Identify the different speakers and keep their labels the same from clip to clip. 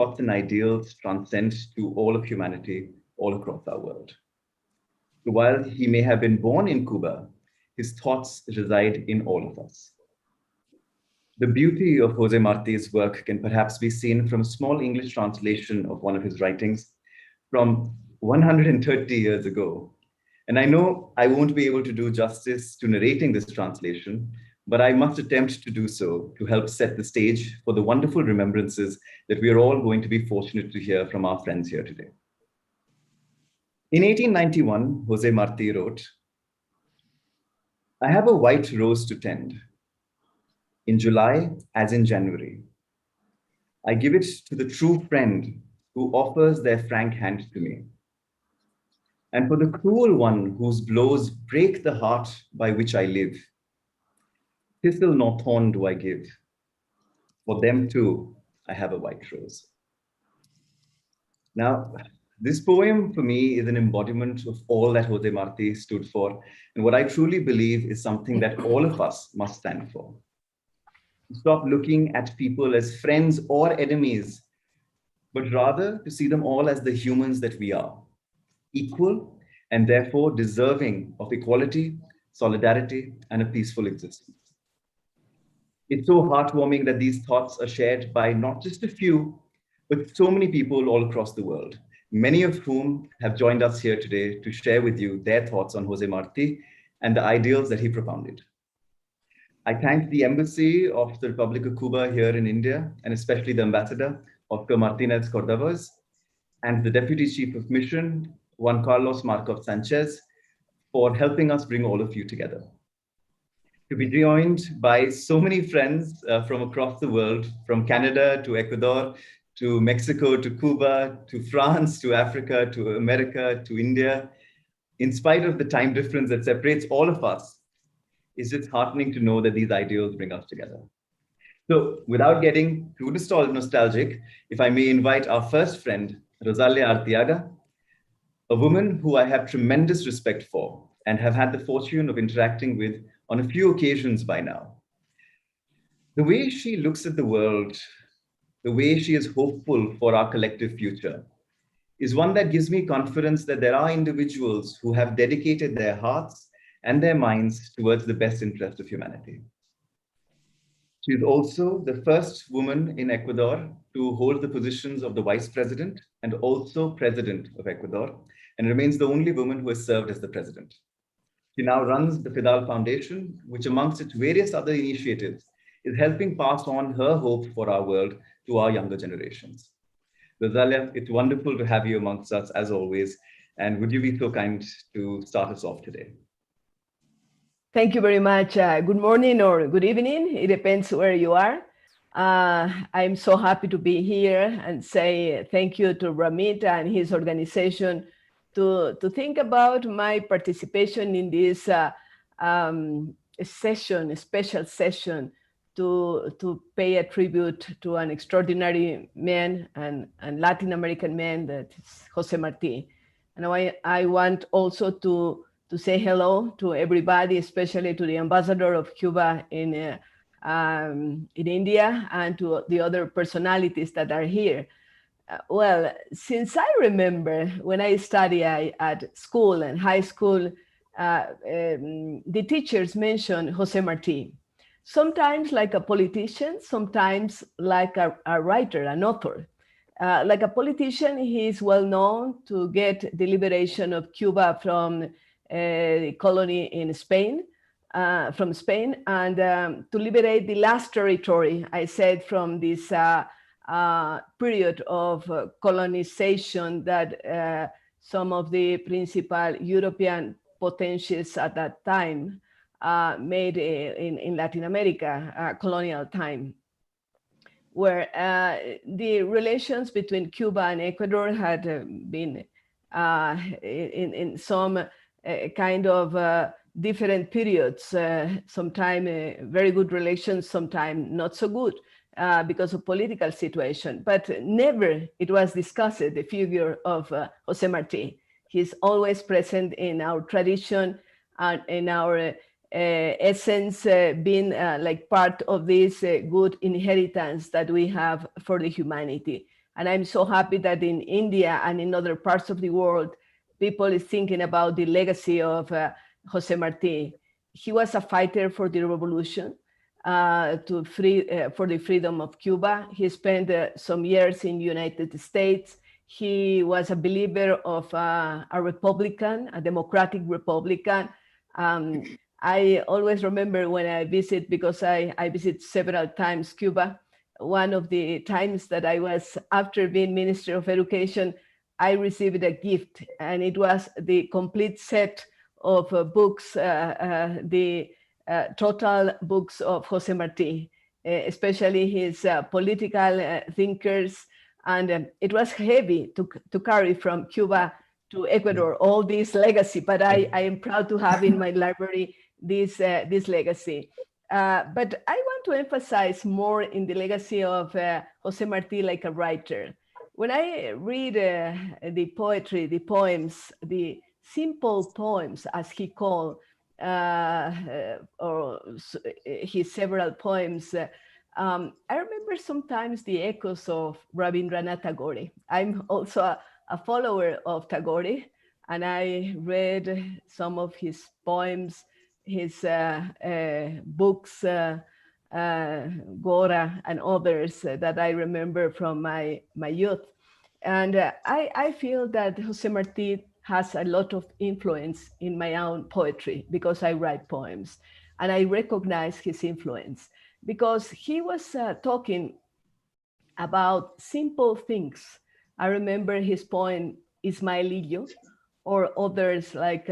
Speaker 1: thoughts and ideals transcend to all of humanity all across our world. So while he may have been born in Cuba, his thoughts reside in all of us. The beauty of José Martí's work can perhaps be seen from a small English translation of one of his writings from 130 years ago. And I know I won't be able to do justice to narrating this translation, but I must attempt to do so to help set the stage for the wonderful remembrances that we are all going to be fortunate to hear from our friends here today. In 1891, José Martí wrote, "I have a white rose to tend. In July, as in January, I give it to the true friend who offers their frank hand to me. And for the cruel one whose blows break the heart by which I live, thistle nor thorn do I give. For them too, I have a white rose." Now, this poem for me is an embodiment of all that José Martí stood for, and what I truly believe is something that all of us must stand for. Stop looking at people as friends or enemies, but rather to see them all as the humans that we are, equal and therefore deserving of equality, solidarity, and a peaceful existence. It's so heartwarming that these thoughts are shared by not just a few, but so many people all across the world, many of whom have joined us here today to share with you their thoughts on José Martí and the ideals that he propounded. I thank the Embassy of the Republic of Cuba here in India, and especially the Ambassador, Oscar Martínez Cordovéz, and the Deputy Chief of Mission, Juan Carlos Marcos Sanchez, for helping us bring all of you together. To be joined by so many friends from across the world, from Canada to Ecuador, to Mexico, to Cuba, to France, to Africa, to America, to India, in spite of the time difference that separates all of us, it's just heartening to know that these ideals bring us together. So without getting too nostalgic, if I may invite our first friend, Rosalia Arteaga, a woman who I have tremendous respect for and have had the fortune of interacting with on a few occasions by now. The way she looks at the world, the way she is hopeful for our collective future, is one that gives me confidence that there are individuals who have dedicated their hearts and their minds towards the best interest of humanity. She is also the first woman in Ecuador to hold the positions of the Vice President and also President of Ecuador, and remains the only woman who has served as the President. She now runs the Fidal Foundation, which amongst its various other initiatives is helping pass on her hope for our world to our younger generations. Rosalia, it's wonderful to have you amongst us as always, and would you be so kind to start us off today?
Speaker 2: Thank you very much. Good morning or good evening. It depends where you are. I'm so happy to be here and say thank you to Ramit and his organization to think about my participation in this session, a special session to pay a tribute to an extraordinary man and Latin American man that is José Martí. And I want also to say hello to everybody, especially to the ambassador of Cuba in India and to the other personalities that are here. Well, since I remember when I studied at school and high school, the teachers mentioned José Martí, sometimes like a politician, sometimes like a writer, an author. Like a politician, he is well known to get the liberation of Cuba from the colony in Spain, from Spain, and to liberate the last territory, I said, from this period of colonization that some of the principal European potencies at that time made in Latin America, colonial time, where the relations between Cuba and Ecuador had been in some kind of different periods, sometime very good relations, sometime not so good because of political situation, but never it was discussed, the figure of José Martí. He's always present in our tradition and in our essence, being like part of this good inheritance that we have for the humanity. And I'm so happy that in India and in other parts of the world, people is thinking about the legacy of José Martí. He was a fighter for the revolution, for the freedom of Cuba. He spent some years in the United States. He was a believer of a Republican, a democratic Republican. I always remember when I visit, because I visit several times Cuba, one of the times that I was, after being Minister of Education, I received a gift, and it was the complete set of books, the total books of José Martí, especially his political thinkers. And it was heavy to carry from Cuba to Ecuador, all this legacy, but I am proud to have in my library this legacy. But I want to emphasize more in the legacy of José Martí like a writer. When I read the poetry, the poems, the simple poems, as he called, or his several poems, I remember sometimes the echoes of Rabindranath Tagore. I'm also a follower of Tagore, and I read some of his poems, his books, Gora and others that I remember from my youth. And I feel that José Martí has a lot of influence in my own poetry because I write poems, and I recognize his influence because he was talking about simple things. I remember his poem Ismaelillo, or others like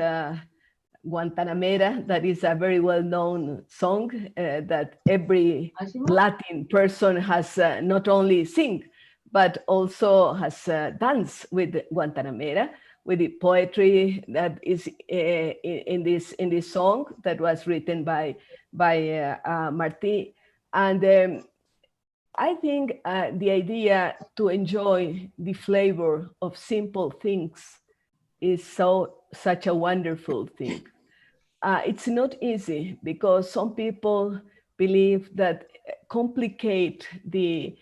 Speaker 2: Guantanamera, that is a very well-known song that every Latin person has not only sing, but also has danced with Guantanamera, with the poetry that is in this song that was written by Martí. And I think the idea to enjoy the flavor of simple things is such a wonderful thing. It's not easy because some people believe that complicate the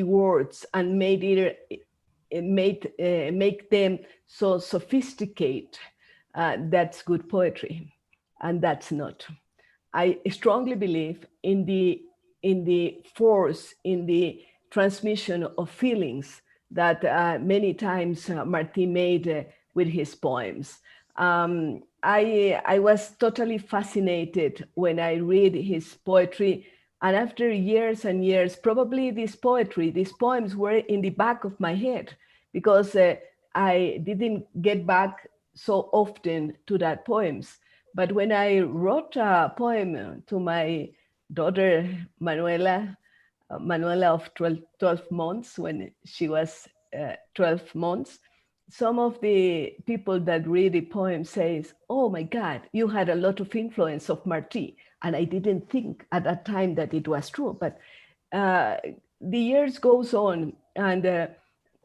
Speaker 2: words and make them so sophisticated. That's good poetry, and that's not. I strongly believe in the force, in the transmission of feelings that many times Martí made with his poems. I was totally fascinated when I read his poetry, and after years and years, probably this poetry, these poems were in the back of my head because I didn't get back so often to that poems. But when I wrote a poem to my daughter, Manuela of 12 months, when she was 12 months, some of the people that read the poem says, oh my God, you had a lot of influence of Martí. And I didn't think at that time that it was true, but the years goes on, and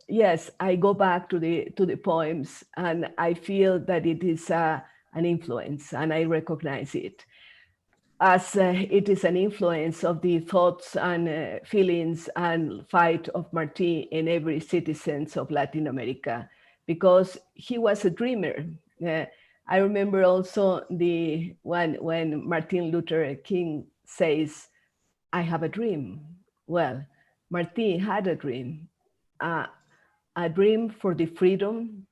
Speaker 2: yes, I go back to the poems, and I feel that it is an influence, and I recognize it as it is an influence of the thoughts and feelings and fight of Martí in every citizen of Latin America, because he was a dreamer. I remember also the one when Martin Luther King says, I have a dream. Well, Martí had a dream for the freedom,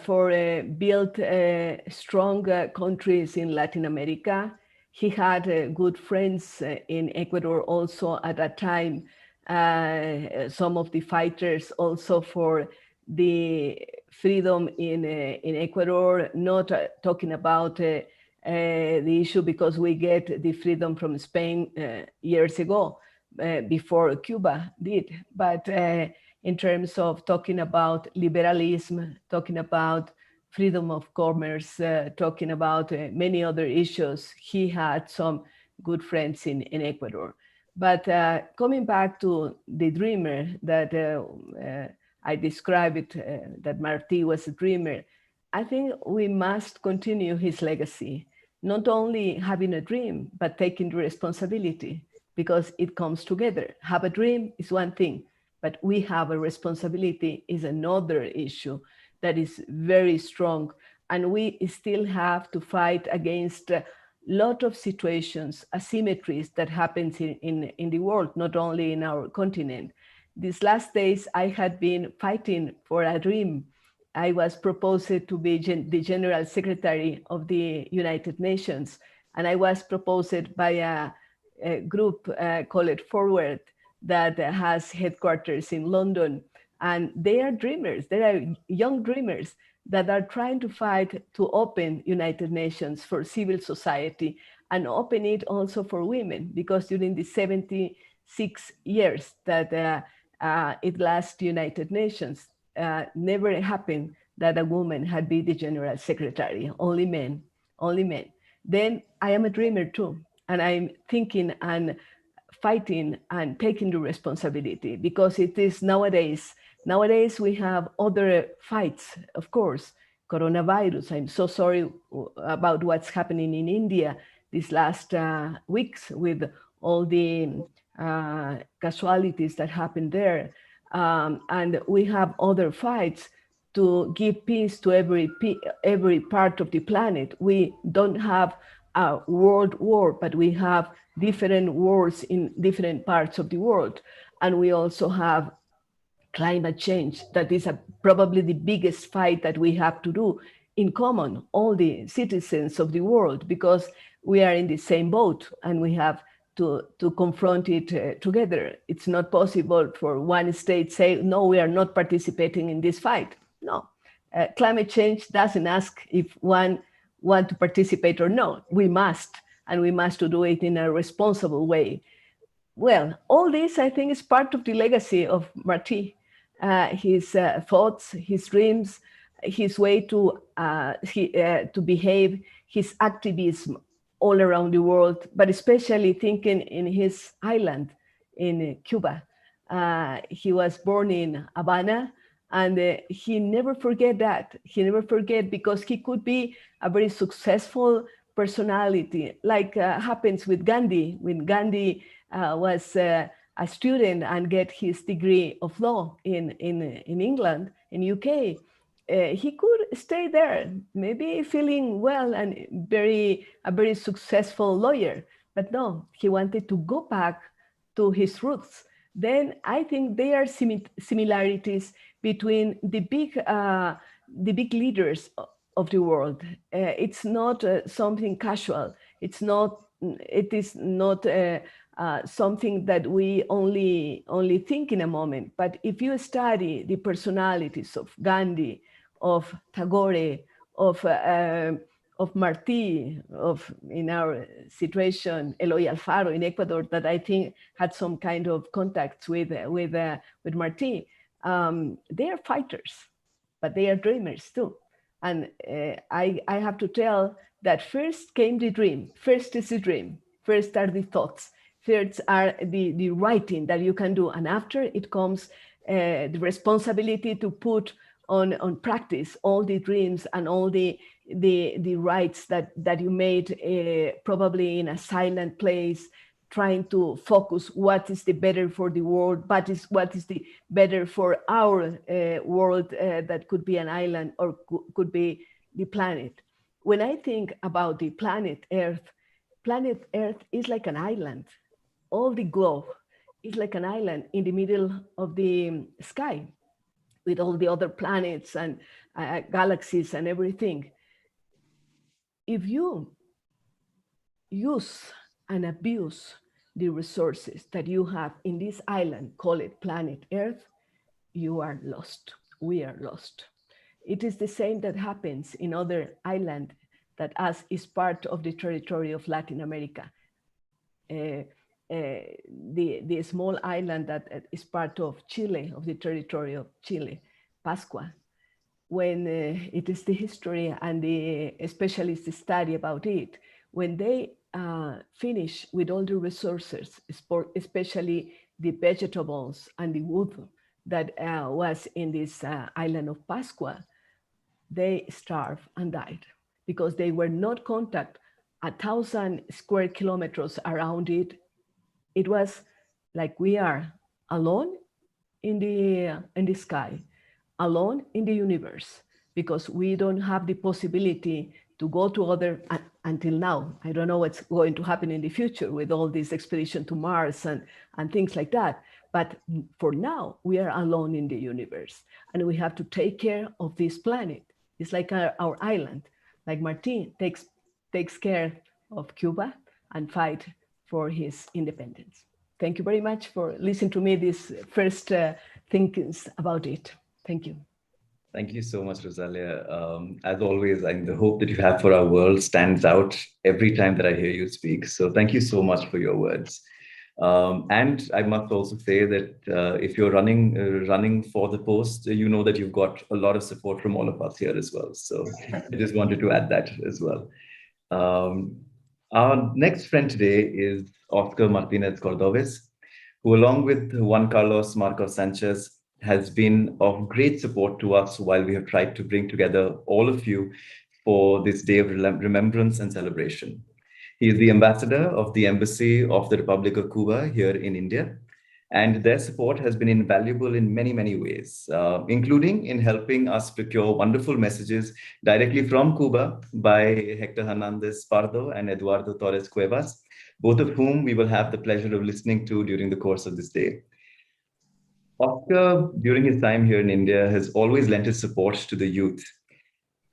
Speaker 2: for build strong countries in Latin America. He had good friends in Ecuador also at that time, some of the fighters also for the freedom in Ecuador, not talking about the issue because we get the freedom from Spain years ago, before Cuba did, but in terms of talking about liberalism, talking about freedom of commerce, talking about many other issues, he had some good friends in Ecuador. But coming back to the dreamer that I described it, that Martí was a dreamer, I think we must continue his legacy, not only having a dream, but taking the responsibility. because it comes together. Have a dream is one thing, but we have a responsibility is another issue that is very strong. And we still have to fight against a lot of situations, asymmetries that happens in the world, not only in our continent. These last days, I had been fighting for a dream. I was proposed to be the General Secretary of the United Nations, and I was proposed by a group called Forward that has headquarters in London. And they are dreamers, they are young dreamers that are trying to fight to open United Nations for civil society and open it also for women, because during the 76 years that it lasts United Nations, never happened that a woman had been the General Secretary, only men, only men. Then I am a dreamer too, and I'm thinking and fighting and taking the responsibility, because it is nowadays we have other fights, of course. Coronavirus, I'm so sorry about what's happening in India these last weeks with all the casualties that happened there. And we have other fights to give peace to every part of the planet. We don't have a world war, but we have different wars in different parts of the world. And we also have climate change, that is probably the biggest fight that we have to do in common, all the citizens of the world, because we are in the same boat and we have to confront it together. It's not possible for one state say, no, we are not participating in this fight. No, climate change doesn't ask if one want to participate or not. We must, and we must do it in a responsible way. Well, all this, I think, is part of the legacy of Martí. His thoughts, his dreams, his way to behave, his activism all around the world, but especially thinking in his island in Cuba. He was born in Havana, and he never forget that. He never forget, because he could be a very successful personality, like happens with Gandhi. When Gandhi was a student and get his degree of law in England, in UK, he could stay there, maybe feeling well and a very successful lawyer. But no, he wanted to go back to his roots. Then I think there are similarities between the big leaders of the world. It's not something casual. It is not something that we only think in a moment. But if you study the personalities of Gandhi, of Tagore, of Martí, of, in our situation, Eloy Alfaro in Ecuador, that I think had some kind of contacts with Martí, they are fighters, but they are dreamers too. And I have to tell that first came the dream. First is the dream. First are the thoughts. First are the writing that you can do. And after it comes the responsibility to put on practice all the dreams and all the rights that you made, probably in a silent place, trying to focus what is the better for the world, but what is the better for our world, that could be an island or could be the planet. When I think about the planet Earth is like an island. All the globe is like an island in the middle of the sky, with all the other planets and galaxies and everything. If you use and abuse the resources that you have in this island, call it planet Earth, you are lost. We are lost. It is the same that happens in other islands that is part of the territory of Latin America. The small island that is part of Chile, of the territory of Chile, Pascua, when it is the history and the specialists study about it, when they finish with all the resources, especially the vegetables and the wood that was in this island of Pascua, they starved and died because they were not contact 1,000 square kilometers around it it was like we are alone in the sky, alone in the universe, because we don't have the possibility to go to other, until now. I don't know what's going to happen in the future with all this expedition to Mars and things like that. But for now, we are alone in the universe, and we have to take care of this planet. It's like our island, like Martin takes care of Cuba and fight for his independence. Thank you very much for listening to me this first thinkings about it. Thank you.
Speaker 1: Thank you so much, Rosalia. As always, the hope that you have for our world stands out every time that I hear you speak. So thank you so much for your words. And I must also say that if you're running for the post, you know that you've got a lot of support from all of us here as well. So I just wanted to add that as well. Our next friend today is Oscar Martínez Cordovéz, who, along with Juan Carlos Marcos Sanchez, has been of great support to us while we have tried to bring together all of you for this day of remembrance and celebration. He is the ambassador of the Embassy of the Republic of Cuba here in India, and their support has been invaluable in many, many ways, including in helping us procure wonderful messages directly from Cuba by Héctor Hernández Pardo and Eduardo Torres Cuevas, both of whom we will have the pleasure of listening to during the course of this day. Oscar, during his time here in India, has always lent his support to the youth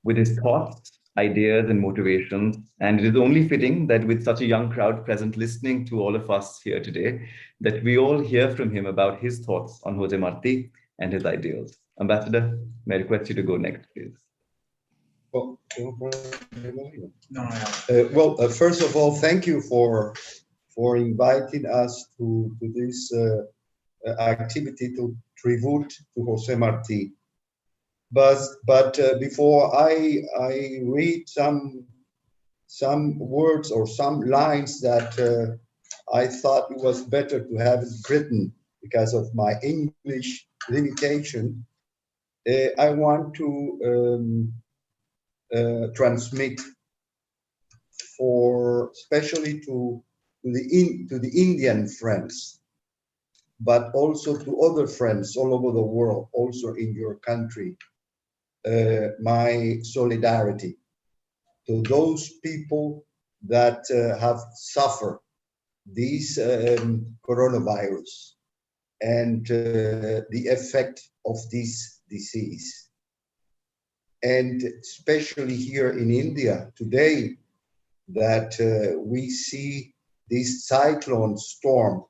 Speaker 1: with his thoughts, ideas, and motivations. And it is only fitting that with such a young crowd present listening to all of us here today, that we all hear from him about his thoughts on José Martí and his ideals. Ambassador, may I request you to go next, please.
Speaker 3: Well, first of all, thank you for inviting us to this activity to tribute to José Martí. But before I read some words or some lines that I thought it was better to have it written because of my English limitation, I want to transmit especially to the Indian friends, but also to other friends all over the world, also in your country, my solidarity to those people that have suffered this coronavirus and the effect of this disease. And especially here in India today, that we see this cyclone storm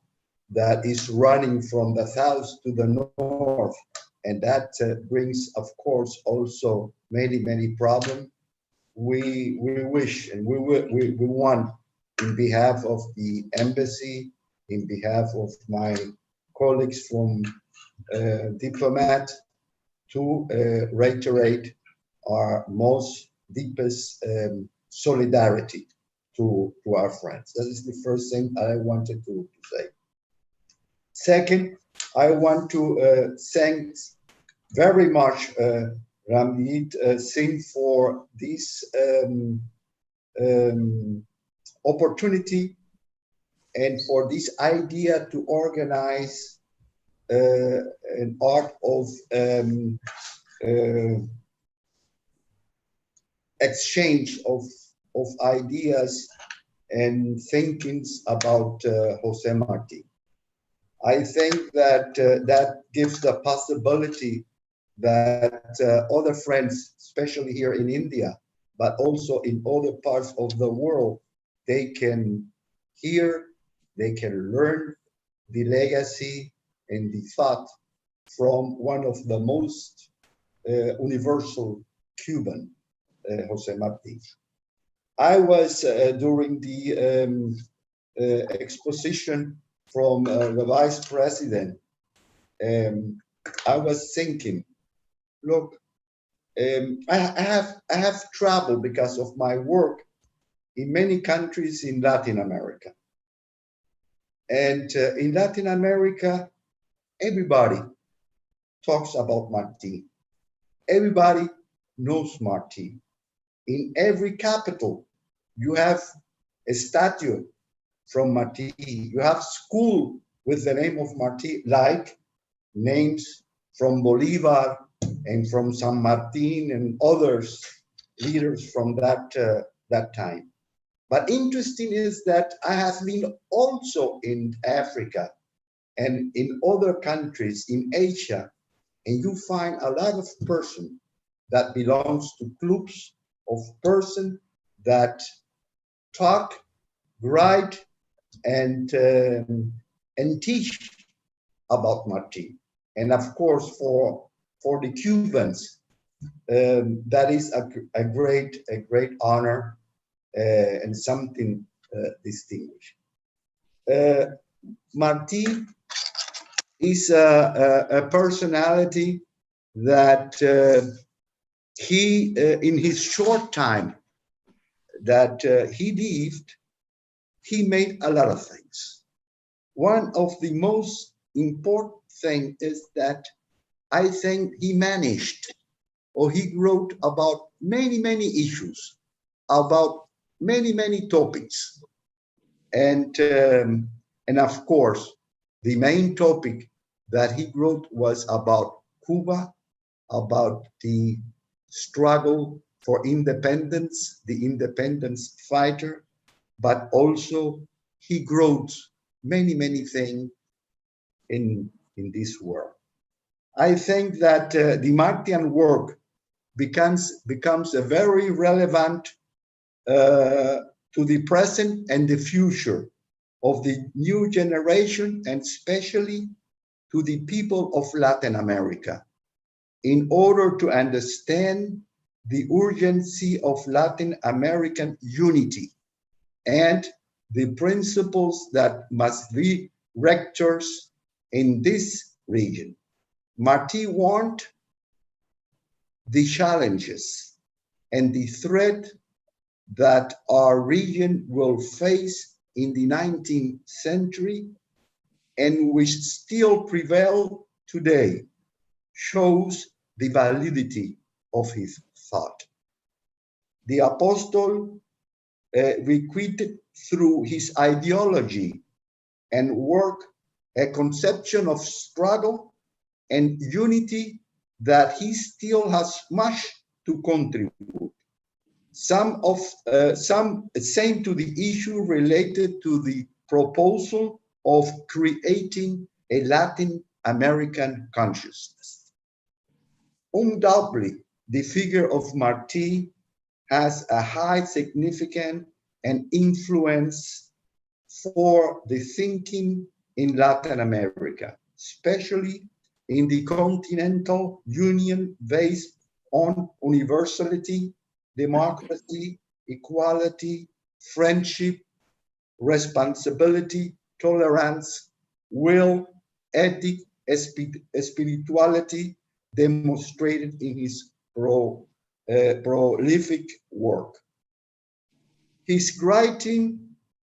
Speaker 3: that is running from the south to the north, and that brings, of course, also many problems. We wish and we want, in behalf of the embassy, in behalf of my colleagues from Diplomat, to reiterate our most deepest solidarity to our friends. That is the first thing I wanted to say. Second, I want to thank very much Ramit Singh for this opportunity and for this idea to organize an art of exchange of ideas and thinkings about José Martí. I think that that gives the possibility that other friends, especially here in India, but also in other parts of the world, they can hear, they can learn the legacy and the thought from one of the most universal Cuban, José Martí. I was during the exposition from the vice president, I was thinking, look, I have traveled because of my work in many countries in Latin America. And in Latin America, everybody talks about Martí. Everybody knows Martí. In every capital, you have a statue from Martí. You have school with the name of Martí, like names from Bolivar and from San Martin and others, leaders from that time. But interesting is that I have been also in Africa and in other countries in Asia, and you find a lot of persons that belongs to clubs of persons that talk, write, and teach about Martí. And of course, for the Cubans, that is a great honor and something distinguished. Martí is a personality that he, in his short time that he lived, he made a lot of things. One of the most important things is that I think he managed, or he wrote about many issues, about many topics. And of course, the main topic that he wrote was about Cuba, about the struggle for independence, the independence fighter, but also he wrote many things in this world. I think that the Martian work becomes a very relevant to the present and the future of the new generation, and especially to the people of Latin America, in order to understand the urgency of Latin American unity and the principles that must be rectors in this region. Martí warned the challenges and the threat that our region will face in the 19th century and which still prevail today, shows the validity of his thought. The apostle requited through his ideology and work a conception of struggle and unity that he still has much to contribute. Some same to the issue related to the proposal of creating a Latin American consciousness. Undoubtedly, the figure of Martí has a high significance and influence for the thinking in Latin America, especially in the continental union based on universality, democracy, equality, friendship, responsibility, tolerance, will, ethic, spirituality, demonstrated in his prolific work. His writings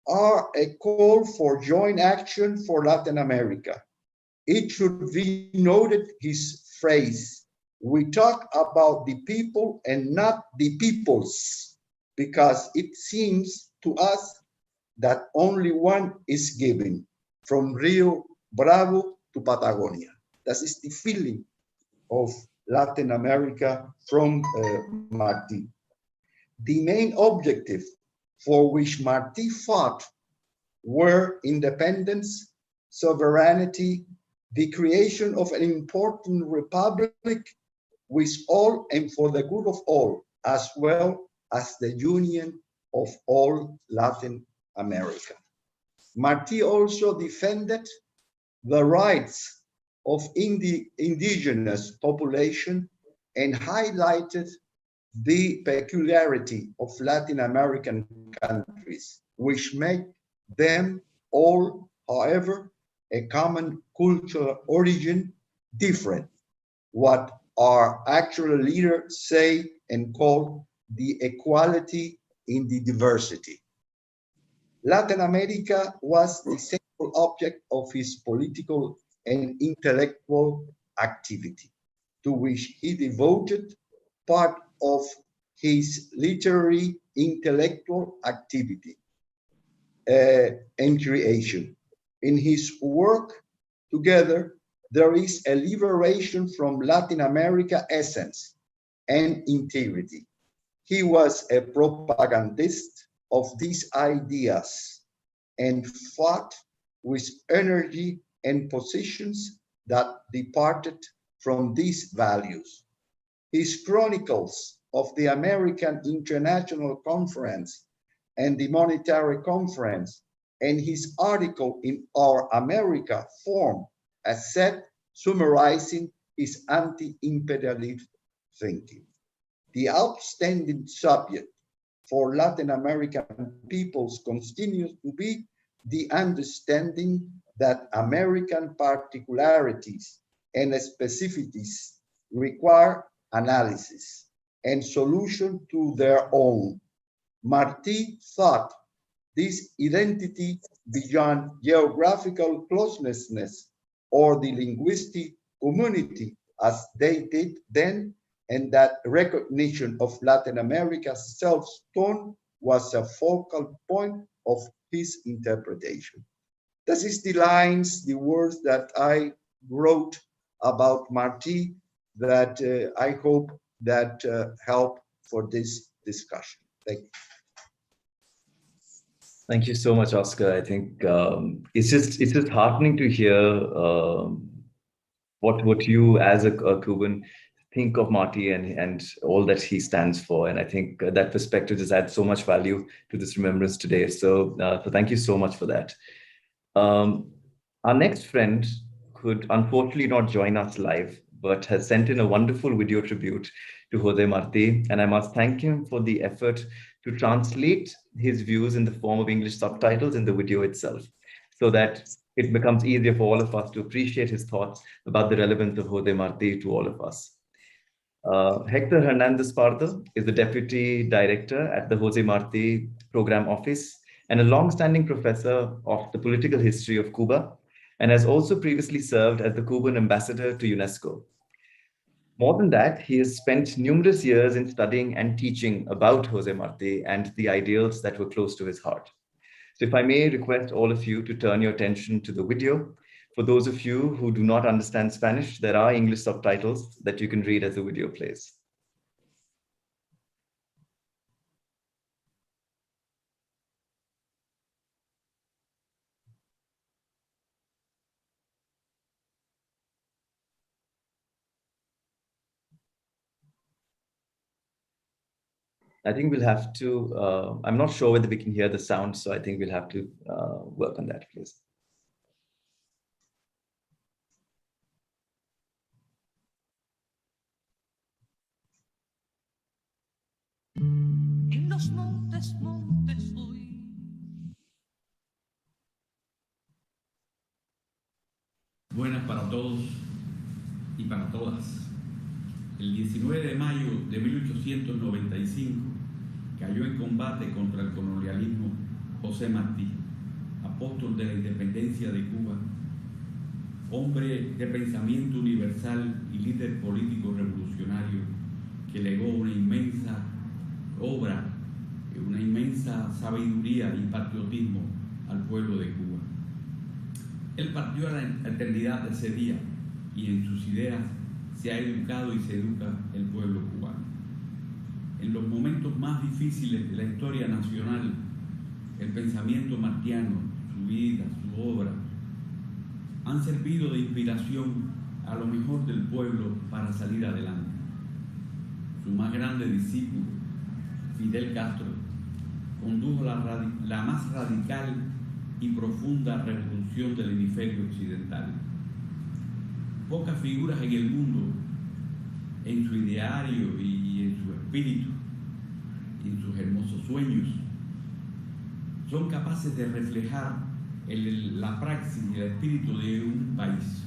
Speaker 3: are a call for joint action for Latin America. It should be noted his phrase, "We talk about the people and not the peoples," because it seems to us that only one is given, from Rio Bravo to Patagonia. That is the feeling of Latin America from Martí. The main objective for which Martí fought were independence, sovereignty, the creation of an important republic with all and for the good of all, as well as the union of all Latin America. Martí also defended the rights of indigenous population and highlighted the peculiarity of Latin American countries, which make them all, however, a common cultural origin, different, what our actual leaders say and call the equality in the diversity. Latin America was the central object of his political and intellectual activity, to which he devoted part of his literary intellectual activity. and creation. In his work together, there is a liberation from Latin America essence and integrity. He was a propagandist of these ideas and fought with energy and positions that departed from these values. His chronicles of the American International Conference and the Monetary Conference and his article in Our America form a set summarizing his anti-imperialist thinking. The outstanding subject for Latin American peoples continues to be the understanding that American particularities and specificities require analysis and solution to their own. Martí thought this identity beyond geographical closeness or the linguistic community as they did then, and that recognition of Latin America's self-tone was a focal point of his interpretation. This is the lines, the words that I wrote about Martí that I hope that help for this discussion. Thank you.
Speaker 1: Thank you so much, Oscar. I think it's just heartening to hear what you as a Cuban think of Martí and all that he stands for. And I think that perspective just adds so much value to this remembrance today. So thank you so much for that. Our next friend could unfortunately not join us live, but has sent in a wonderful video tribute to José Martí. And I must thank him for the effort to translate his views in the form of English subtitles in the video itself, so that it becomes easier for all of us to appreciate his thoughts about the relevance of José Martí to all of us. Héctor Hernández is the Deputy Director at the José Martí Program Office and a long-standing professor of the political history of Cuba, and has also previously served as the Cuban ambassador to UNESCO. More than that, he has spent numerous years in studying and teaching about José Martí and the ideals that were close to his heart. So if I may request all of you to turn your attention to the video. For those of you who do not understand Spanish, there are English subtitles that you can read as the video plays. I think we'll have to, I'm not sure whether we can hear the sound, so I think we'll have to work on that, please.
Speaker 4: En los montes, montes hoy. Buenas para todos y para todas. El 19 de mayo de 1895 cayó en combate contra el colonialismo José Martí, apóstol de la independencia de Cuba, hombre de pensamiento universal y líder político revolucionario que legó una inmensa obra, una inmensa sabiduría y patriotismo al pueblo de Cuba. Él partió a la eternidad de ese día y en sus ideas se ha educado y se educa el pueblo cubano. En los momentos más difíciles de la historia nacional, el pensamiento martiano, su vida, su obra, han servido de inspiración a lo mejor del pueblo para salir adelante. Su más grande discípulo, Fidel Castro, condujo la más radical y profunda revolución del hemisferio occidental. Pocas figuras en el mundo, en su ideario y en su espíritu, y en sus hermosos sueños, son capaces de reflejar la praxis y el espíritu de un país.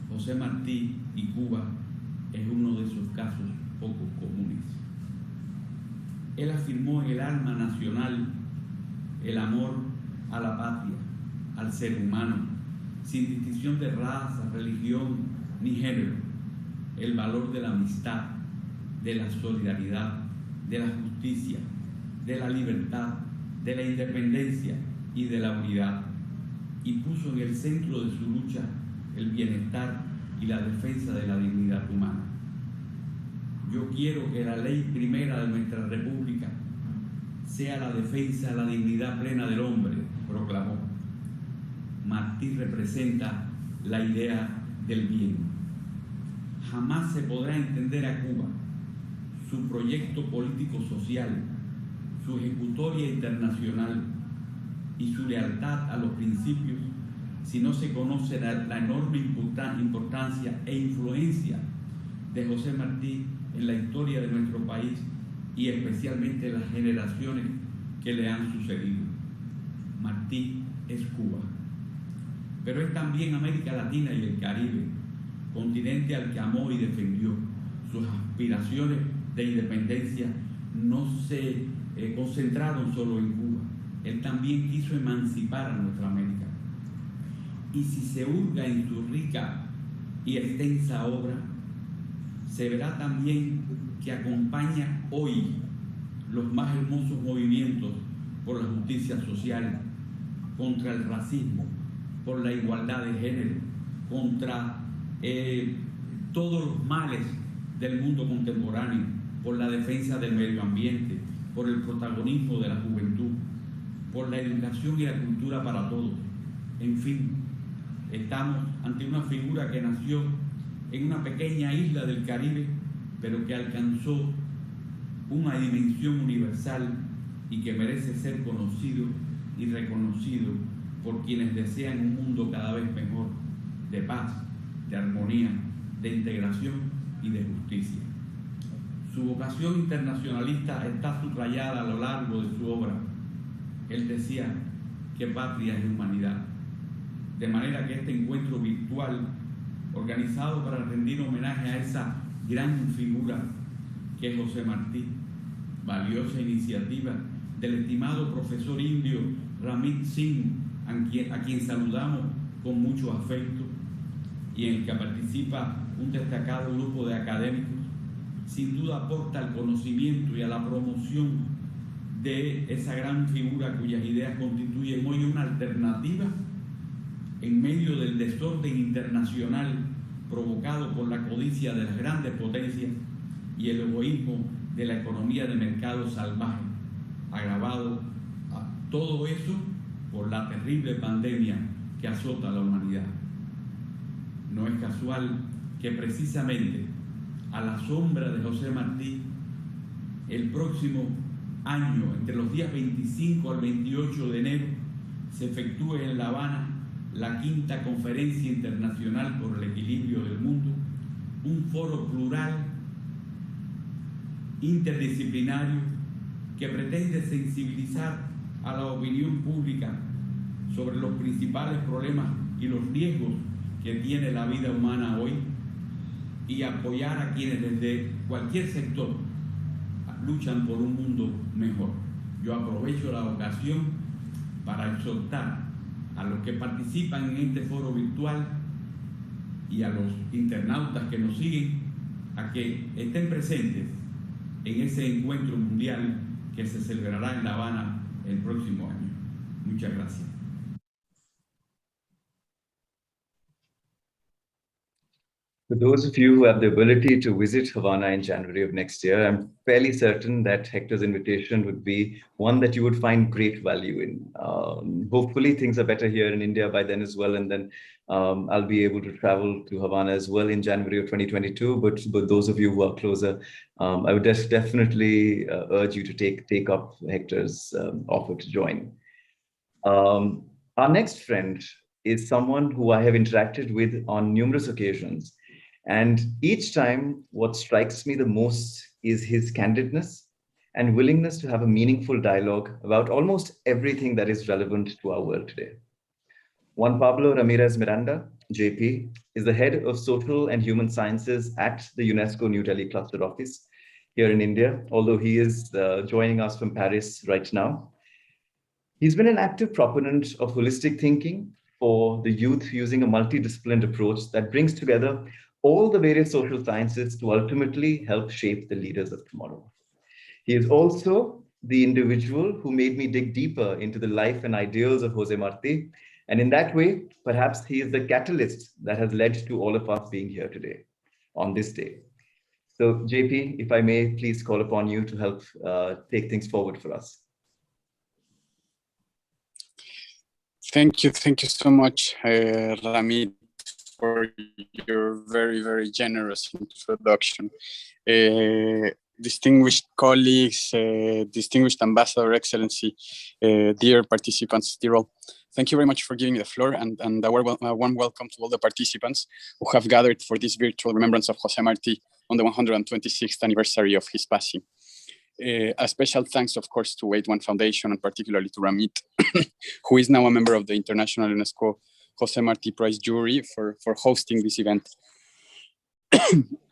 Speaker 4: José Martí y Cuba es uno de esos casos poco comunes. Él afirmó en el alma nacional el amor a la patria, al ser humano, sin distinción de raza, religión ni género, el valor de la amistad, de la solidaridad, de la justicia, de la libertad, de la independencia y de la unidad, y puso en el centro de su lucha el bienestar y la defensa de la dignidad humana. Yo quiero que la ley primera de nuestra República sea la defensa de la dignidad plena del hombre, proclamó. Martí representa la idea del bien. Jamás se podrá entender a Cuba, su proyecto político-social, su ejecutoria internacional y su lealtad a los principios si no se conoce la enorme importancia e influencia de José Martí en la historia de nuestro país y especialmente en las generaciones que le han sucedido. Martí es Cuba, pero es también América Latina y el Caribe, continente al que amó y defendió. Sus aspiraciones de independencia no se concentraron solo en Cuba. Él también quiso emancipar a nuestra América. Y si se hurga en su rica y extensa obra, se verá también que acompaña hoy los más hermosos movimientos por la justicia social, contra el racismo, por la igualdad de género, contra todos los males del mundo contemporáneo, por la defensa del medio ambiente, por el protagonismo de la juventud, por la educación y la cultura para todos. En fin, estamos ante una figura que nació en una pequeña isla del Caribe, pero que alcanzó una dimensión universal y que merece ser conocido y reconocido por quienes desean un mundo cada vez mejor, de paz, de armonía, de integración y de justicia. Su vocación internacionalista está subrayada a lo largo de su obra. Él decía que patria es humanidad. De manera que este encuentro virtual, organizado para rendir homenaje a esa gran figura que es José Martí, valiosa iniciativa del estimado profesor indio Ramit Singh, a quien saludamos con mucho afecto, y en el que participa un destacado grupo de académicos, sin duda aporta al conocimiento y a la promoción de esa gran figura cuyas ideas constituyen hoy una alternativa en medio del desorden internacional provocado por la codicia de las grandes potencias y el egoísmo de la economía de mercado salvaje, agravado a todo eso por la terrible pandemia que azota a la humanidad. No es casual que precisamente a la sombra de José Martí, el próximo año, entre los días 25 al 28 de enero, se efectúe en La Habana la quinta Conferencia Internacional por el Equilibrio del Mundo, un foro plural, interdisciplinario, que pretende sensibilizar a la opinión pública sobre los principales problemas y los riesgos que tiene la vida humana hoy y apoyar a quienes desde cualquier sector luchan por un mundo mejor. Yo aprovecho la ocasión para exhortar a los que participan en este foro virtual y a los internautas que nos siguen a que estén presentes en ese encuentro mundial que se celebrará en La Habana el próximo año. Muchas gracias.
Speaker 1: For those of you who have the ability to visit Havana in January of next year, I'm fairly certain that Hector's invitation would be one that you would find great value in. Hopefully things are better here in India by then as well, and then I'll be able to travel to Havana as well in January of 2022. But those of you who are closer, I would definitely urge you to take up Hector's offer to join. Our next friend is someone who I have interacted with on numerous occasions. And each time, what strikes me the most is his candidness and willingness to have a meaningful dialogue about almost everything that is relevant to our world today. Juan Pablo Ramirez Miranda, JP, is the head of social and human sciences at the UNESCO New Delhi Cluster Office here in India, although he is joining us from Paris right now. He's been an active proponent of holistic thinking for the youth using a multidisciplined approach that brings together all the various social sciences to ultimately help shape the leaders of tomorrow. He is also the individual who made me dig deeper into the life and ideals of José Martí. And in that way, perhaps he is the catalyst that has led to all of us being here today, on this day. So JP, if I may, please call upon you to help take things forward for us.
Speaker 5: Thank you so much, Ramit, for your very, very generous introduction. Distinguished colleagues, distinguished Ambassador Excellency, dear participants, dear all, thank you very much for giving me the floor, and a warm welcome to all the participants who have gathered for this virtual remembrance of José Martí on the 126th anniversary of his passing. A special thanks, of course, to 81 Foundation, and particularly to Ramit, who is now a member of the International UNESCO José Martí Prize jury for hosting this event.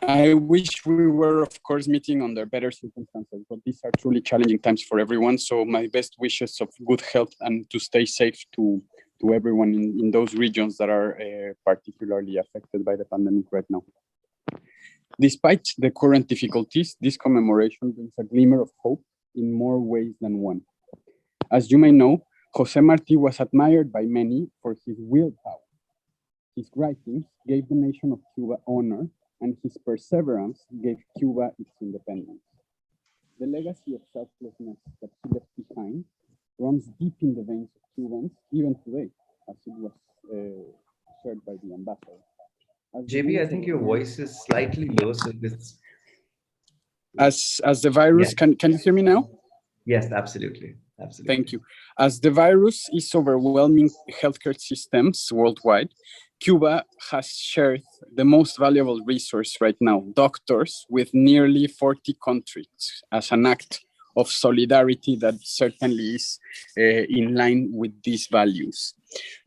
Speaker 5: I wish we were, of course, meeting under better circumstances, but these are truly challenging times for everyone. So my best wishes of good health and to stay safe to everyone in those regions that are particularly affected by the pandemic right now. Despite the current difficulties, this commemoration brings a glimmer of hope in more ways than one. As you may know, José Martí was admired by many for his willpower. His writings gave the nation of Cuba honor, and his perseverance gave Cuba its independence. The legacy of selflessness that he left behind runs deep in the veins of Cubans, even today, as it was shared by the ambassador.
Speaker 1: JB, I think your voice is slightly low, so this...
Speaker 5: As the virus, yes. Can you hear me now?
Speaker 1: Yes, absolutely. Absolutely.
Speaker 5: Thank you. As the virus is overwhelming healthcare systems worldwide, Cuba has shared the most valuable resource right now, doctors, with nearly 40 countries as an act of solidarity that certainly is in line with these values.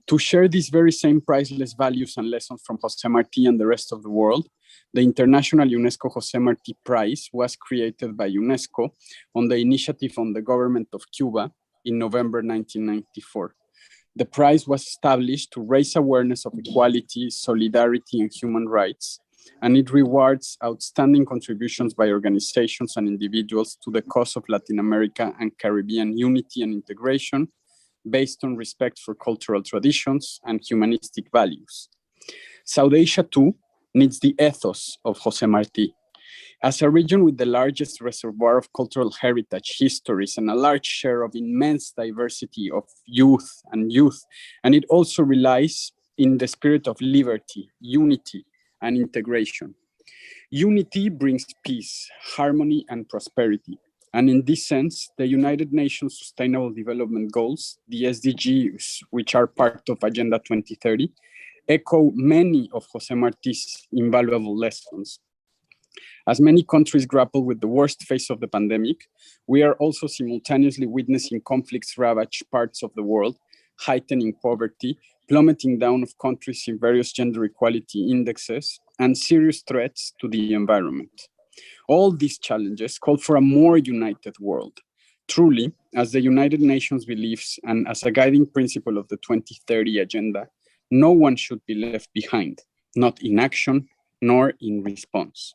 Speaker 5: To share these very same priceless values and lessons from José Martí and the rest of the world, the International UNESCO José Martí Prize was created by UNESCO on the initiative of the government of Cuba in November 1994. The prize was established to raise awareness of equality, solidarity, and human rights, and it rewards outstanding contributions by organizations and individuals to the cause of Latin America and Caribbean unity and integration, based on respect for cultural traditions and humanistic values. South Asia, too, needs the ethos of José Martí. As a region with the largest reservoir of cultural heritage, histories, and a large share of immense diversity of youth, and it also relies in the spirit of liberty, unity, and integration. Unity brings peace, harmony, and prosperity. And in this sense, the United Nations Sustainable Development Goals, the SDGs, which are part of Agenda 2030, echo many of José Martí's invaluable lessons. As many countries grapple with the worst phase of the pandemic, we are also simultaneously witnessing conflicts ravage parts of the world, heightening poverty, plummeting down of countries in various gender equality indexes, and serious threats to the environment. All these challenges call for a more united world. Truly, as the United Nations believes and as a guiding principle of the 2030 Agenda, no one should be left behind, not in action, nor in response.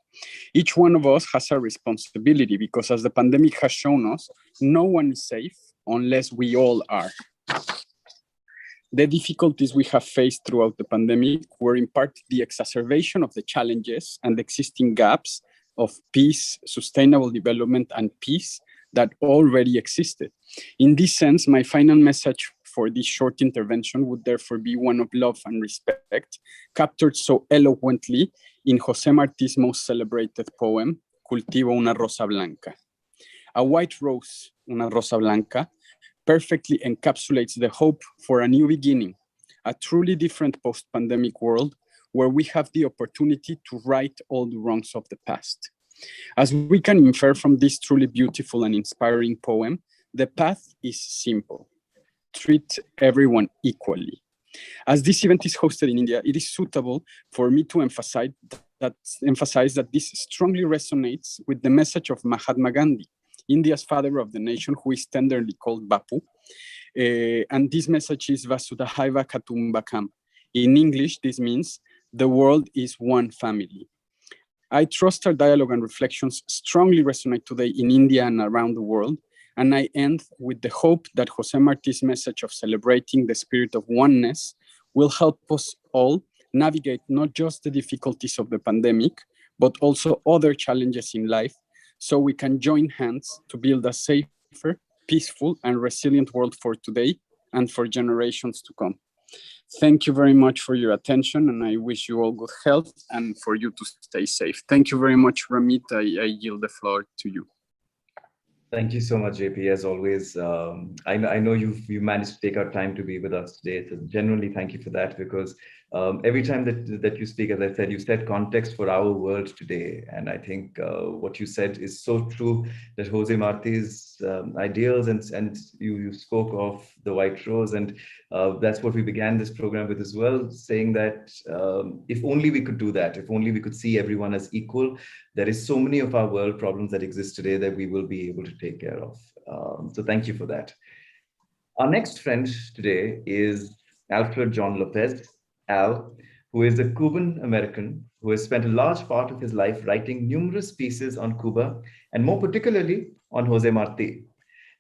Speaker 5: Each one of us has a responsibility because, as the pandemic has shown us, no one is safe unless we all are. The difficulties we have faced throughout the pandemic were in part the exacerbation of the challenges and existing gaps of peace, sustainable development, and peace that already existed. In this sense, my final message for this short intervention would therefore be one of love and respect, captured so eloquently in José Martí's most celebrated poem, Cultivo una rosa blanca. A white rose, una rosa blanca, perfectly encapsulates the hope for a new beginning, a truly different post-pandemic world where we have the opportunity to right all the wrongs of the past. As we can infer from this truly beautiful and inspiring poem, the path is simple. Treat everyone equally. As this event is hosted in India, it is suitable for me to emphasize that this strongly resonates with the message of Mahatma Gandhi, India's father of the nation, who is tenderly called Bapu. And this message is Vasudhaiva Kutumbakam. In English, this means the world is one family. I trust our dialogue and reflections strongly resonate today in India and around the world, And I end with the hope that José Martí's message of celebrating the spirit of oneness will help us all navigate not just the difficulties of the pandemic, but also other challenges in life, so we can join hands to build a safer, peaceful, and resilient world for today and for generations to come. Thank you very much for your attention, and I wish you all good health and for you to stay safe. Thank you very much, Ramit. I yield the floor to you.
Speaker 1: Thank you so much, JP, as always. I know you managed to take our time to be with us today. So generally, thank you for that, because every time that you speak, as I said, you set context for our world today. And I think what you said is so true, that José Martí's ideals, and you spoke of the white rose, and that's what we began this program with as well, saying that if only we could do that, if only we could see everyone as equal, there is so many of our world problems that exist today that we will be able to take care of. So thank you for that. Our next friend today is Alfred John López, Al, who is a Cuban American who has spent a large part of his life writing numerous pieces on Cuba, and more particularly on José Martí.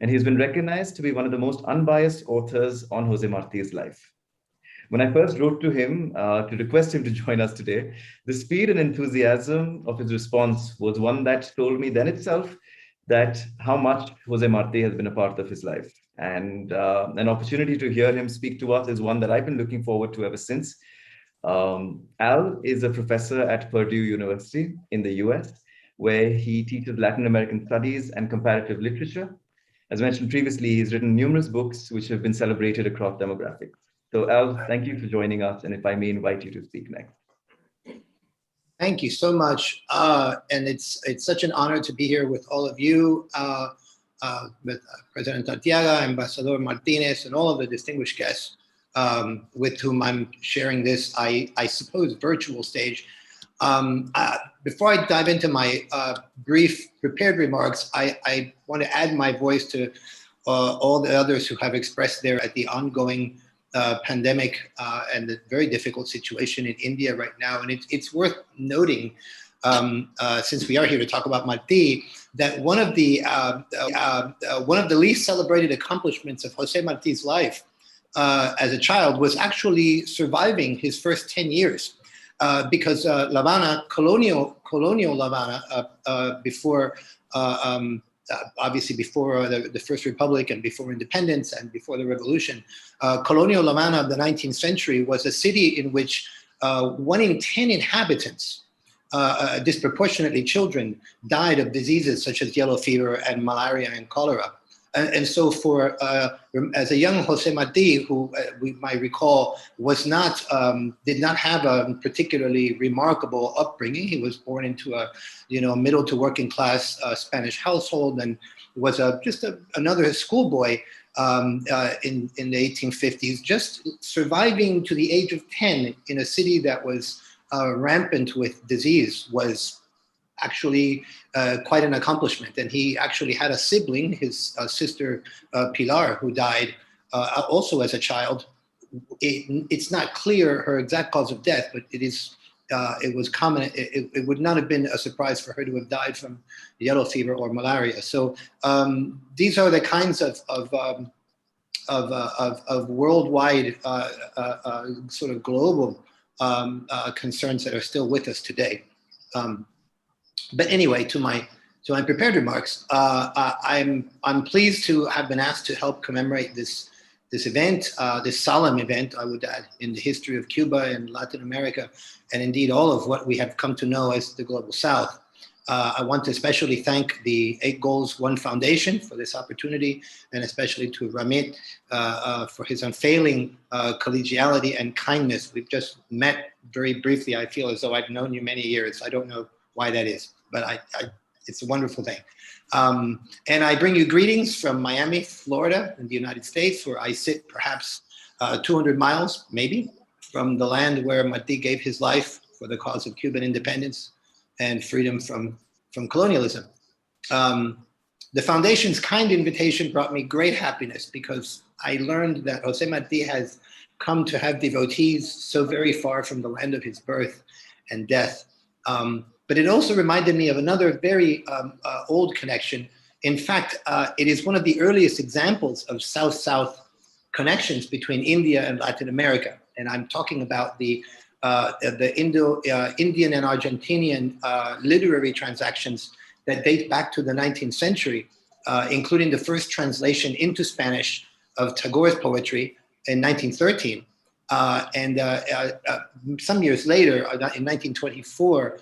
Speaker 1: And he's been recognized to be one of the most unbiased authors on José Martí's life. When I first wrote to him to request him to join us today, the speed and enthusiasm of his response was one that told me then itself that how much José Martí has been a part of his life. And an opportunity to hear him speak to us is one that I've been looking forward to ever since. Al is a professor at Purdue University in the US, where he teaches Latin American studies and comparative literature. As mentioned previously, he's written numerous books which have been celebrated across demographics. So Al, thank you for joining us, and if I may invite you to speak next.
Speaker 6: Thank you so much, and it's such an honor to be here with all of you, with President Arteaga, Ambassador Martínez, and all of the distinguished guests with whom I'm sharing this, I suppose, virtual stage. Before I dive into my brief prepared remarks, I want to add my voice to all the others who have expressed there at the ongoing pandemic and the very difficult situation in India right now. And it's worth noting, since we are here to talk about Martí, that one of the least celebrated accomplishments of José Martí's life as a child was actually surviving his first 10 years. Because La Habana, colonial La Habana, before obviously before the First Republic and before independence and before the revolution, colonial La Habana of the 19th century was a city in which 1 in 10 inhabitants, disproportionately children, died of diseases such as yellow fever and malaria and cholera. And so for, as a young José Martí, who we might recall did not have a particularly remarkable upbringing. He was born into a, middle to working class Spanish household, and was just another schoolboy in the 1850s, just surviving to the age of 10 in a city that was rampant with disease was actually quite an accomplishment. And he actually had a sibling, his sister Pilar, who died also as a child. It's not clear her exact cause of death, but it was common. It would not have been a surprise for her to have died from yellow fever or malaria. So these are the kinds of worldwide sort of global concerns that are still with us today. But anyway, to my prepared remarks, I'm pleased to have been asked to help commemorate this event, this solemn event, I would add, in the history of Cuba and Latin America, and indeed all of what we have come to know as the Global South. I want to especially thank the 8 Goals 1 Foundation for this opportunity, and especially to Ramit for his unfailing collegiality and kindness. We've just met very briefly. I feel as though I've known you many years. I don't know why that is, but it's a wonderful thing. And I bring you greetings from Miami, Florida, in the United States, where I sit perhaps 200 miles, maybe, from the land where Martí gave his life for the cause of Cuban independence and freedom from colonialism. The foundation's kind invitation brought me great happiness, because I learned that José Martí has come to have devotees so very far from the land of his birth and death. But it also reminded me of another very old connection In fact, it is one of the earliest examples of South-South connections between India and Latin America. And I'm talking about the Indian and Argentinian literary transactions that date back to the 19th century, including the first translation into Spanish of Tagore's poetry in 1913. Some years later, in 1924,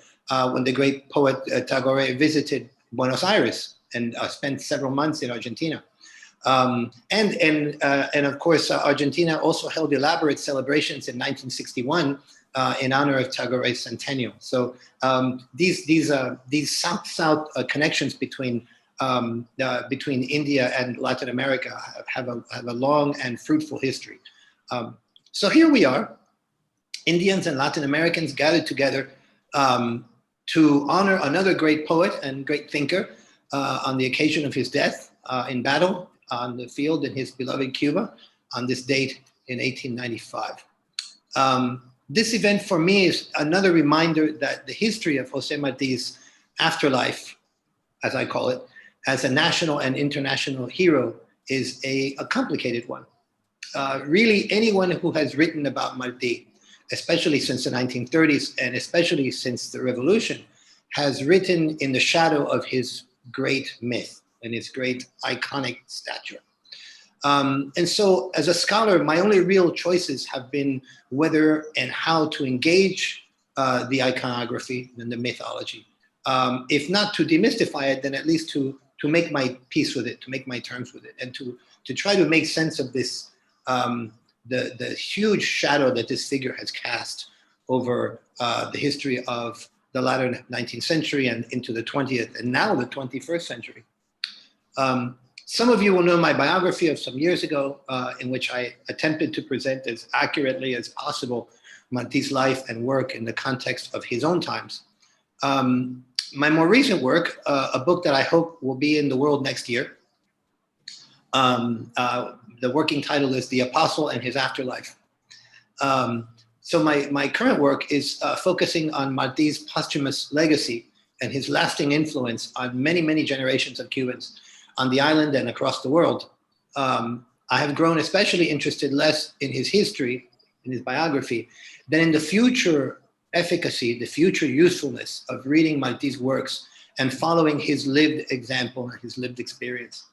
Speaker 6: when the great poet Tagore visited Buenos Aires and spent several months in Argentina. And of course, Argentina also held elaborate celebrations in 1961 in honor of Tagore's centennial. So these South-South connections between India and Latin America have a long and fruitful history. So here we are, Indians and Latin Americans gathered together to honor another great poet and great thinker on the occasion of his death in battle on the field in his beloved Cuba on this date in 1895. This event for me is another reminder that the history of José Martí's afterlife, as I call it, as a national and international hero is a complicated one. Really, anyone who has written about Martí, especially since the 1930s and especially since the revolution, has written in the shadow of his great myth and his great iconic stature. And so as a scholar, my only real choices have been whether and how to engage the iconography and the mythology. If not to demystify it, then at least to make my peace with it, to make my terms with it, and to try to make sense of this, the huge shadow that this figure has cast over the history of the latter 19th century and into the 20th and now the 21st century. Some of you will know my biography of some years ago in which I attempted to present as accurately as possible Martí's life and work in the context of his own times. My more recent work, a book that I hope will be in the world next year, the working title is The Apostle and His Afterlife. So my current work is focusing on Martí's posthumous legacy and his lasting influence on many, many generations of Cubans on the island and across the world. I have grown especially interested less in his history, in his biography, than in the future efficacy, the future usefulness of reading Martí's works and following his lived example and his lived experience.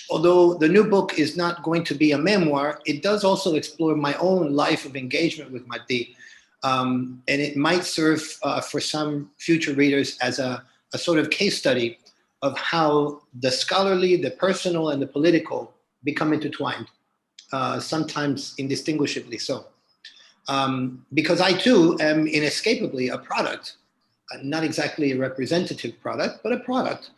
Speaker 6: Although the new book is not going to be a memoir, it does also explore my own life of engagement with Martí. And it might serve for some future readers as a sort of case study of how the scholarly, the personal, and the political become intertwined, sometimes indistinguishably so. Because I too am inescapably a product, not exactly a representative product, but a product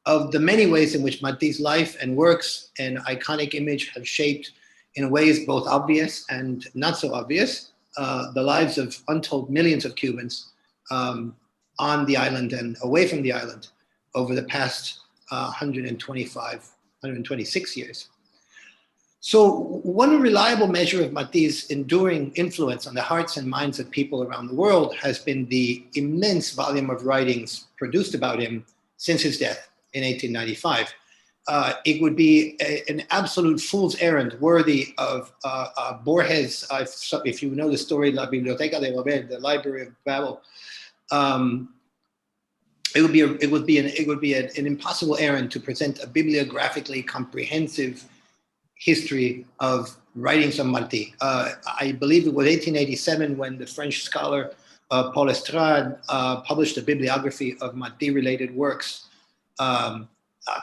Speaker 6: of the many ways in which Martí's life and works and iconic image have shaped, in ways both obvious and not so obvious, the lives of untold millions of Cubans on the island and away from the island over the past 126 years. So one reliable measure of Martí's enduring influence on the hearts and minds of people around the world has been the immense volume of writings produced about him since his death in 1895. It would be an absolute fool's errand worthy of Borges, if you know the story, La Biblioteca de Babel, the Library of Babel. It would be an impossible errand to present a bibliographically comprehensive history of writings on Martí. I believe it was 1887 when the French scholar Paul Estrade published a bibliography of Martí-related works,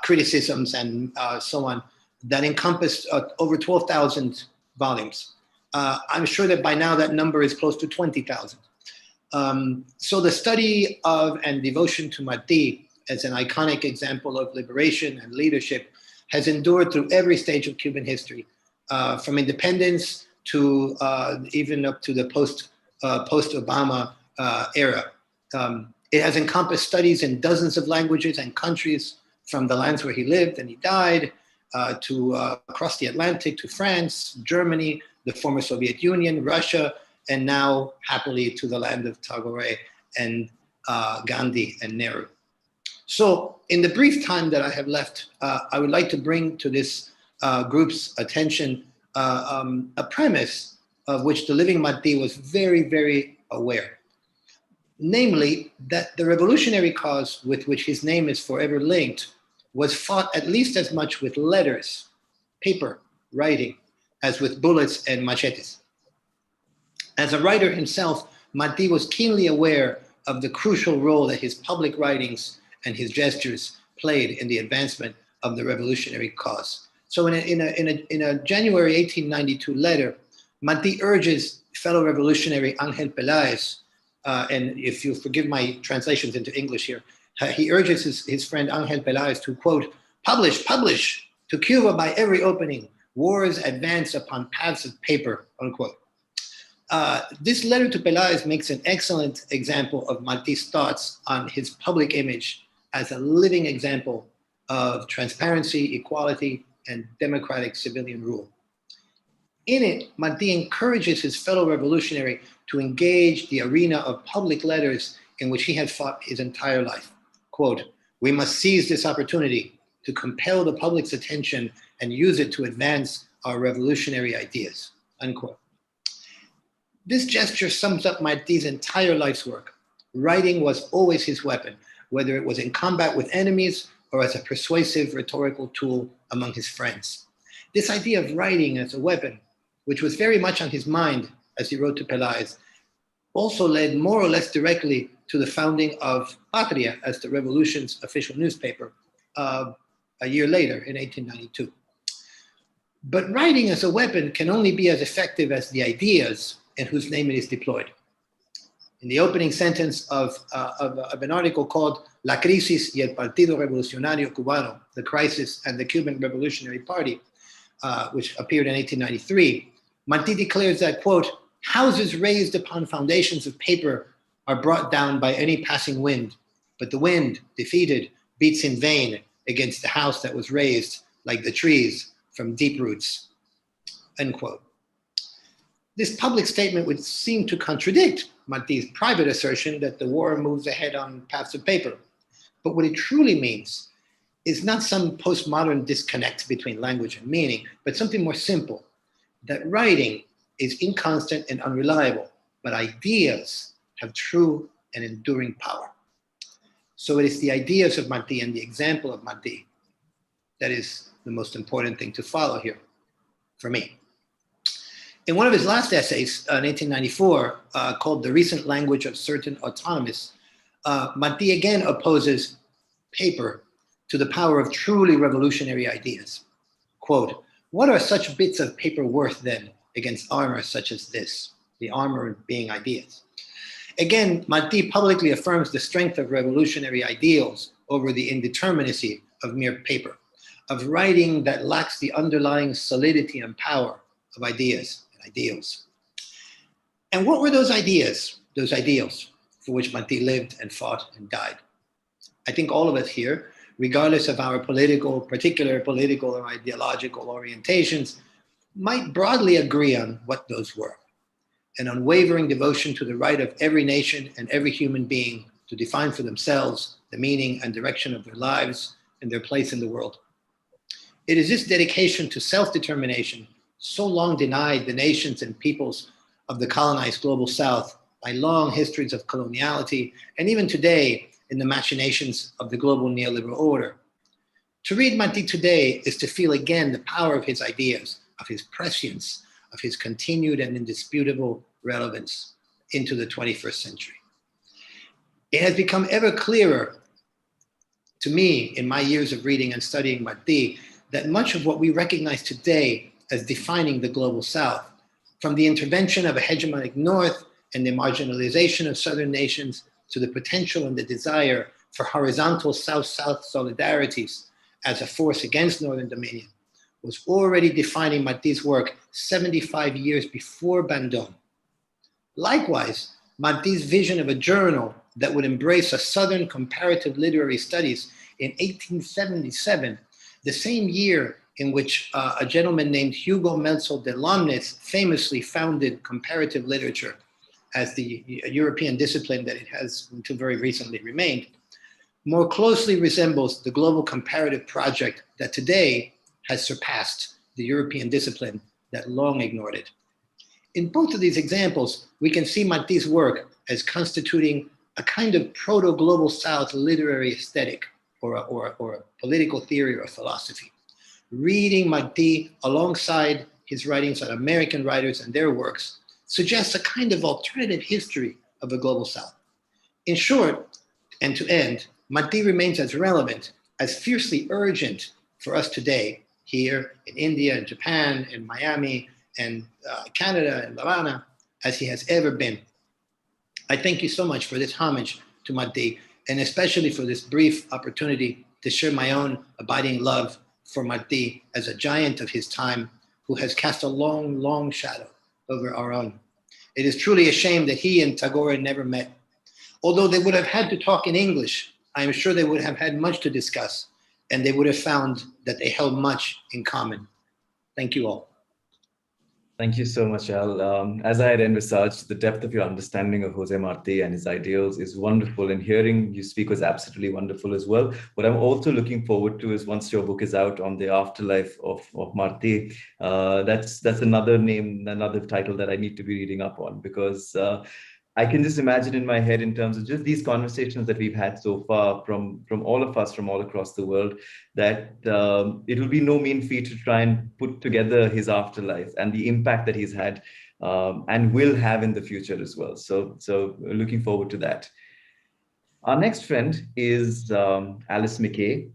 Speaker 6: criticisms and so on, that encompassed over 12,000 volumes. I'm sure that by now that number is close to 20,000. So the study of and devotion to Martí as an iconic example of liberation and leadership has endured through every stage of Cuban history, from independence to even up to the post-Obama era. It has encompassed studies in dozens of languages and countries, from the lands where he lived and he died, to across the Atlantic to France, Germany, the former Soviet Union, Russia, and now happily to the land of Tagore and Gandhi and Nehru. So in the brief time that I have left, I would like to bring to this group's attention a premise of which the living Martí was very, very aware. Namely, that the revolutionary cause with which his name is forever linked was fought at least as much with letters, paper, writing, as with bullets and machetes. As a writer himself, Martí was keenly aware of the crucial role that his public writings and his gestures played in the advancement of the revolutionary cause. So in a January 1892 letter, Martí urges fellow revolutionary Ángel Peláez, and if you forgive my translations into English here, he urges his friend Ángel Peláez to, quote, publish to Cuba by every opening, wars advance upon paths of paper, unquote. This letter to Peláez makes an excellent example of Martí's thoughts on his public image as a living example of transparency, equality, and democratic civilian rule. In it, Martí encourages his fellow revolutionary to engage the arena of public letters in which he had fought his entire life. Quote, we must seize this opportunity to compel the public's attention and use it to advance our revolutionary ideas, unquote. This gesture sums up Martí's entire life's work. Writing was always his weapon, whether it was in combat with enemies or as a persuasive rhetorical tool among his friends. This idea of writing as a weapon, which was very much on his mind as he wrote to Peláez, also led more or less directly to the founding of Patria as the revolution's official newspaper a year later in 1892. But writing as a weapon can only be as effective as the ideas in whose name it is deployed. In the opening sentence of an article called La Crisis y el Partido Revolucionario Cubano, The Crisis and the Cuban Revolutionary Party, which appeared in 1893, Martí declares that, quote, houses raised upon foundations of paper are brought down by any passing wind, but the wind, defeated, beats in vain against the house that was raised like the trees from deep roots, end quote. This public statement would seem to contradict Martí's private assertion that the war moves ahead on paths of paper. But what it truly means is not some postmodern disconnect between language and meaning, but something more simple, that writing is inconstant and unreliable, but ideas have true and enduring power. So it is the ideas of Martí and the example of Martí that is the most important thing to follow here for me. In one of his last essays in 1894, called The Recent Language of Certain Autonomists, Martí again opposes paper to the power of truly revolutionary ideas. Quote, what are such bits of paper worth then against armor such as this, the armor being ideas? Again, Martí publicly affirms the strength of revolutionary ideals over the indeterminacy of mere paper, of writing that lacks the underlying solidity and power of ideas and ideals. And what were those ideas, those ideals for which Martí lived and fought and died? I think all of us here, regardless of our particular political or ideological orientations, might broadly agree on what those were. An unwavering devotion to the right of every nation and every human being to define for themselves the meaning and direction of their lives and their place in the world. It is this dedication to self-determination so long denied the nations and peoples of the colonized global South by long histories of coloniality, and even today in the machinations of the global neoliberal order. To read Martí today is to feel again the power of his ideas, of his prescience, of his continued and indisputable relevance into the 21st century. It has become ever clearer to me in my years of reading and studying Martí that much of what we recognize today as defining the global South, from the intervention of a hegemonic North and the marginalization of Southern nations to the potential and the desire for horizontal South-South solidarities as a force against Northern dominion, was already defining Martí's work 75 years before Bandon. Likewise, Martí's vision of a journal that would embrace a Southern comparative literary studies in 1877, the same year in which a gentleman named Hugo Melzo de Lomnitz famously founded comparative literature as the European discipline that it has until very recently remained. more closely resembles the global comparative project that today has surpassed the European discipline that long ignored it. In both of these examples, we can see Martí's work as constituting a kind of proto-global South literary aesthetic or a political theory or philosophy. Reading Martí alongside his writings on American writers and their works suggests a kind of alternative history of the global South. In short, and to end, Martí remains as relevant, as fiercely urgent for us today, here in India and Japan and Miami and Canada and La Habana, as he has ever been. I thank you so much for this homage to Martí, and especially for this brief opportunity to share my own abiding love for Martí as a giant of his time who has cast a long, long shadow over our own. It is truly a shame that he and Tagore never met. Although they would have had to talk in English, I am sure they would have had much to discuss, and they would have found that they held much in common. Thank you all.
Speaker 1: Thank you so much, Al. As I had envisaged, the depth of your understanding of José Martí and his ideals is wonderful, and hearing you speak was absolutely wonderful as well. What I'm also looking forward to is once your book is out on the afterlife of Martí, that's another name, another title that I need to be reading up on, because I can just imagine in my head, in terms of just these conversations that we've had so far from all of us from all across the world, that it will be no mean feat to try and put together his afterlife and the impact that he's had and will have in the future as well. So looking forward to that. Our next friend is Alice Miquet,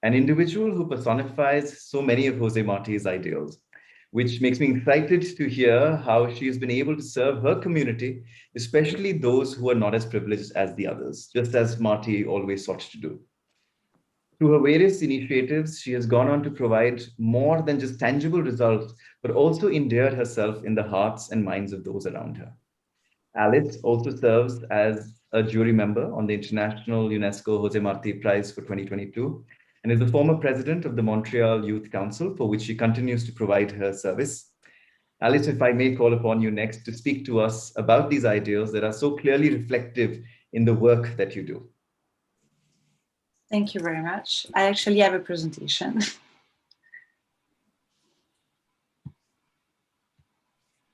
Speaker 1: an individual who personifies so many of José Martí's ideals, which makes me excited to hear how she has been able to serve her community, especially those who are not as privileged as the others, just as Martí always sought to do. Through her various initiatives, she has gone on to provide more than just tangible results, but also endeared herself in the hearts and minds of those around her. Alice also serves as a jury member on the International UNESCO José Martí Prize for 2022, and is the former president of the Montreal Youth Council, for which she continues to provide her service. Alice, if I may call upon you next to speak to us about these ideals that are so clearly reflective in the work that you do.
Speaker 7: Thank you very much. I actually have a presentation.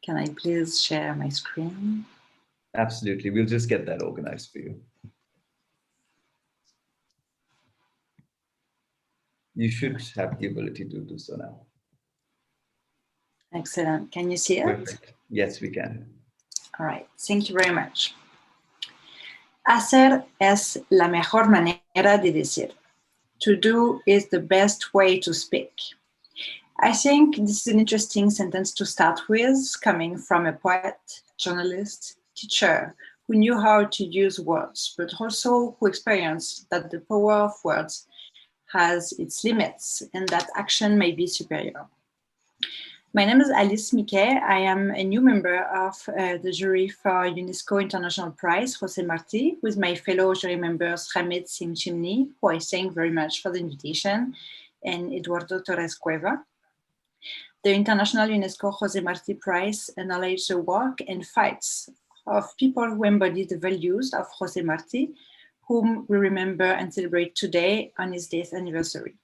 Speaker 7: Can I please share my screen?
Speaker 1: Absolutely, we'll just get that organized for you. You should have the ability to do so now.
Speaker 7: Excellent. Can you see it?
Speaker 1: Perfect. Yes, we can.
Speaker 7: All right. Thank you very much. Hacer es la mejor manera de decir. To do is the best way to speak. I think this is an interesting sentence to start with, coming from a poet, journalist, teacher, who knew how to use words, but also who experienced that the power of words has its limits and that action may be superior. My name is Alice Miquet. I am a new member of the jury for UNESCO International Prize, José Martí, with my fellow jury members, Ramit Singh Chimney, who I thank very much for the invitation, and Eduardo Torres Cueva. The International UNESCO José Martí Prize acknowledges the work and fights of people who embody the values of José Martí, whom we remember and celebrate today on his death anniversary.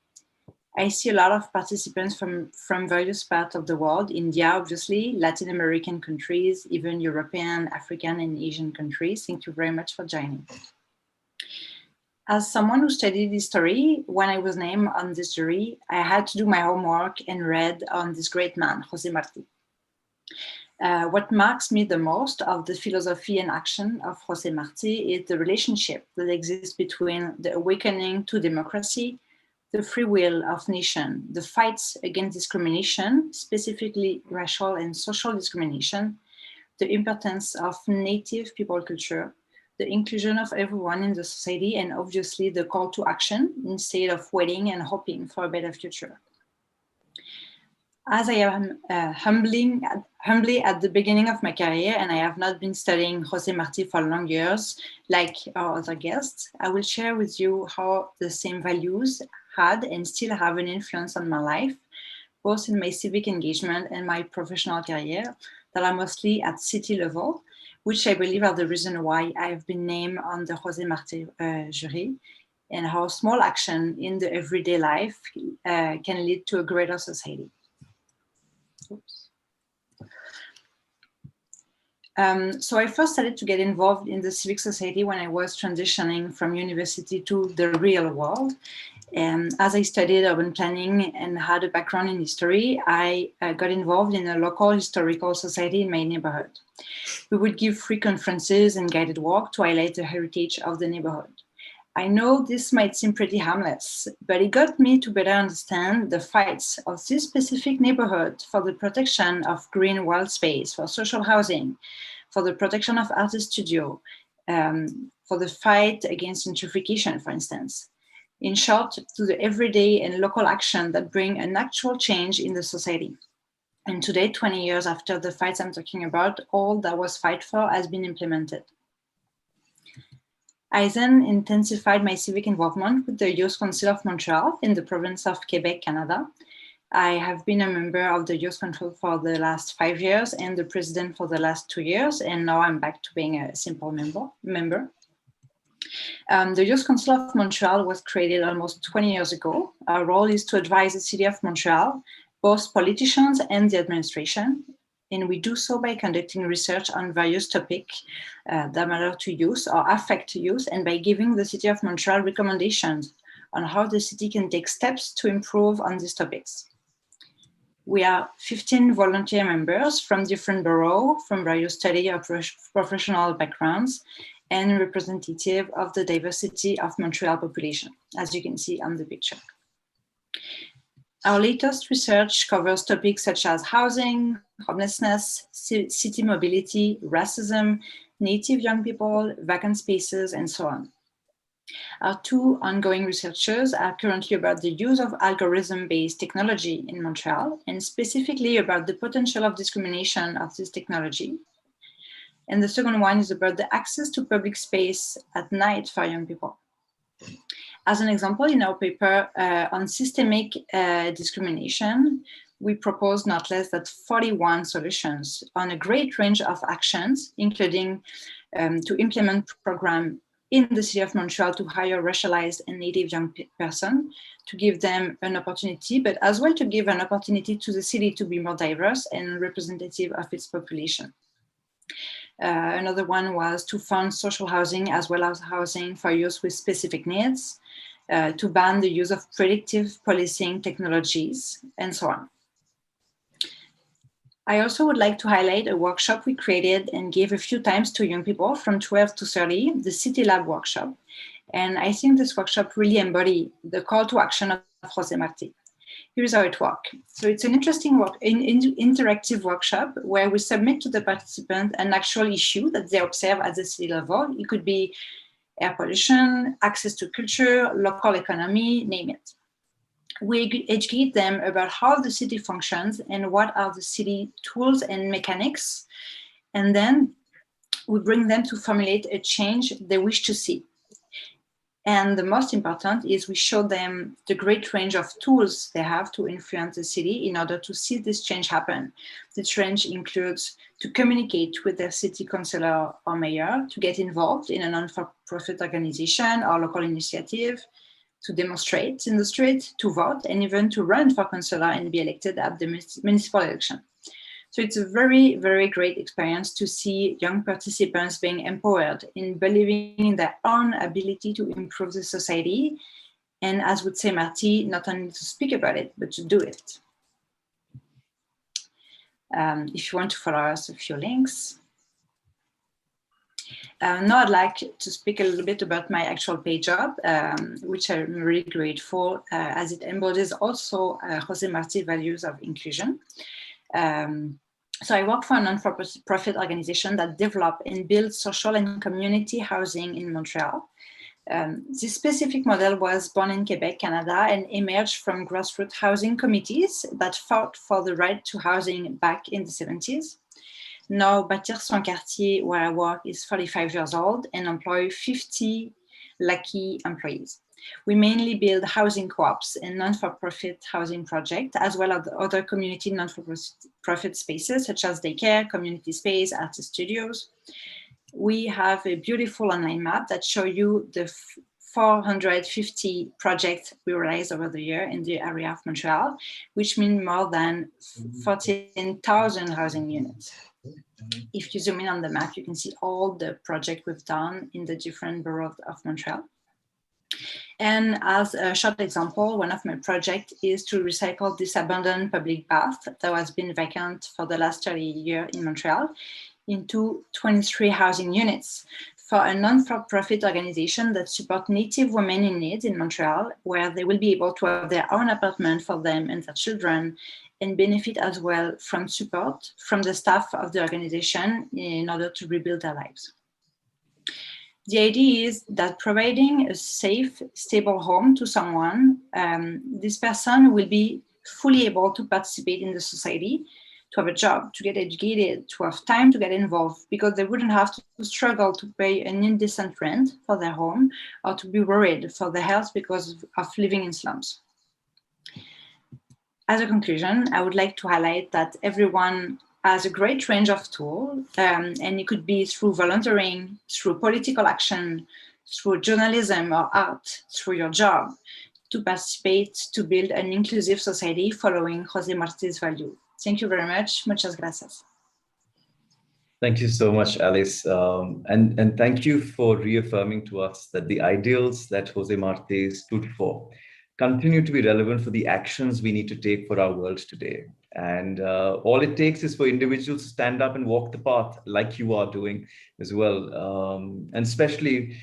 Speaker 7: I see a lot of participants from various parts of the world, India, obviously, Latin American countries, even European, African, and Asian countries. Thank you very much for joining. As someone who studied history, when I was named on this jury, I had to do my homework and read on this great man, José Martí. What marks me the most of the philosophy and action of José Martí is the relationship that exists between the awakening to democracy, the free will of nation, the fights against discrimination, specifically racial and social discrimination, the importance of native people culture, the inclusion of everyone in the society, and obviously the call to action instead of waiting and hoping for a better future. As I am humbly at the beginning of my career, and I have not been studying José Martí for long years, like our other guests, I will share with you how the same values had and still have an influence on my life, both in my civic engagement and my professional career, that are mostly at city level, which I believe are the reason why I have been named on the José Martí jury, and how small action in the everyday life can lead to a greater society. Oops. So I first started to get involved in the civic society when I was transitioning from university to the real world. And as I studied urban planning and had a background in history, I got involved in a local historical society in my neighborhood. We would give free conferences and guided walk to highlight the heritage of the neighborhood. I know this might seem pretty harmless, but it got me to better understand the fights of this specific neighborhood for the protection of green wild space, for social housing, for the protection of artist studio, for the fight against gentrification, for instance. In short, to the everyday and local action that bring an actual change in the society. And today, 20 years after the fights I'm talking about, all that was fought for has been implemented. I then intensified my civic involvement with the Youth Council of Montreal in the province of Quebec, Canada. I have been a member of the Youth Council for the last 5 years and the president for the last 2 years, and now I'm back to being a simple member. The Youth Council of Montreal was created almost 20 years ago. Our role is to advise the city of Montreal, both politicians and the administration, and we do so by conducting research on various topics that matter to youth or affect youth, and by giving the City of Montreal recommendations on how the city can take steps to improve on these topics. We are 15 volunteer members from different boroughs, from various study or professional backgrounds, and representative of the diversity of Montreal population, as you can see on the picture. Our latest research covers topics such as housing, homelessness, city mobility, racism, Native young people, vacant spaces, and so on. Our two ongoing researches are currently about the use of algorithm-based technology in Montreal, and specifically about the potential of discrimination of this technology. And the second one is about the access to public space at night for young people. As an example, in our paper on systemic discrimination, we proposed not less than 41 solutions on a great range of actions, including to implement program in the city of Montreal to hire racialized and Native young person, to give them an opportunity, but as well to give an opportunity to the city to be more diverse and representative of its population. Another one was to fund social housing as well as housing for youth with specific needs, to ban the use of predictive policing technologies, and so on. I also would like to highlight a workshop we created and gave a few times to young people from 12 to 30, the City Lab workshop. And I think this workshop really embodies the call to action of José Martí. Here's how it works. So it's an interesting interactive workshop where we submit to the participant an actual issue that they observe at the city level. It could be air pollution, access to culture, local economy, name it. We educate them about how the city functions and what are the city tools and mechanics. And then we bring them to formulate a change they wish to see. And the most important is we show them the great range of tools they have to influence the city in order to see this change happen. This range includes to communicate with their city councillor or mayor, to get involved in a non-for-profit organization or local initiative, to demonstrate in the street, to vote, and even to run for councillor and be elected at the municipal election. So it's a very, very great experience to see young participants being empowered in believing in their own ability to improve the society. And as would say Martí, not only to speak about it, but to do it. If you want to follow us, a few links. Now I'd like to speak a little bit about my actual paid job, which I'm really grateful as it embodies also José Martí values of inclusion. So I work for a non-for-profit organization that develop and build social and community housing in Montreal. This specific model was born in Quebec, Canada, and emerged from grassroots housing committees that fought for the right to housing back in the 70s. Now, Bâtir son quartier, where I work, is 45 years old and employ 50 lucky employees. We mainly build housing co-ops and non-for-profit housing projects, as well as other community non-for-profit spaces, such as daycare, community space, artist studios. We have a beautiful online map that shows you the 450 projects we realized over the year in the area of Montreal, which means more than 14,000 housing units. If you zoom in on the map, you can see all the projects we've done in the different boroughs of Montreal. And as a short example, one of my projects is to recycle this abandoned public bath that has been vacant for the last 30 years in Montreal into 23 housing units for a non-for-profit organization that supports Native women in need in Montreal, where they will be able to have their own apartment for them and their children, and benefit as well from support from the staff of the organization in order to rebuild their lives. The idea is that providing a safe, stable home to someone, this person will be fully able to participate in the society, to have a job, to get educated, to have time to get involved, because they wouldn't have to struggle to pay an indecent rent for their home or to be worried for their health because of living in slums. As a conclusion, I would like to highlight that everyone has a great range of tools, and it could be through volunteering, through political action, through journalism or art, through your job, to participate to build an inclusive society following José Martí's value. Thank you very much. Muchas gracias.
Speaker 1: Thank you so much, Alice. And thank you for reaffirming to us that the ideals that José Martí stood for continue to be relevant for the actions we need to take for our world today. And all it takes is for individuals to stand up and walk the path like you are doing as well. And especially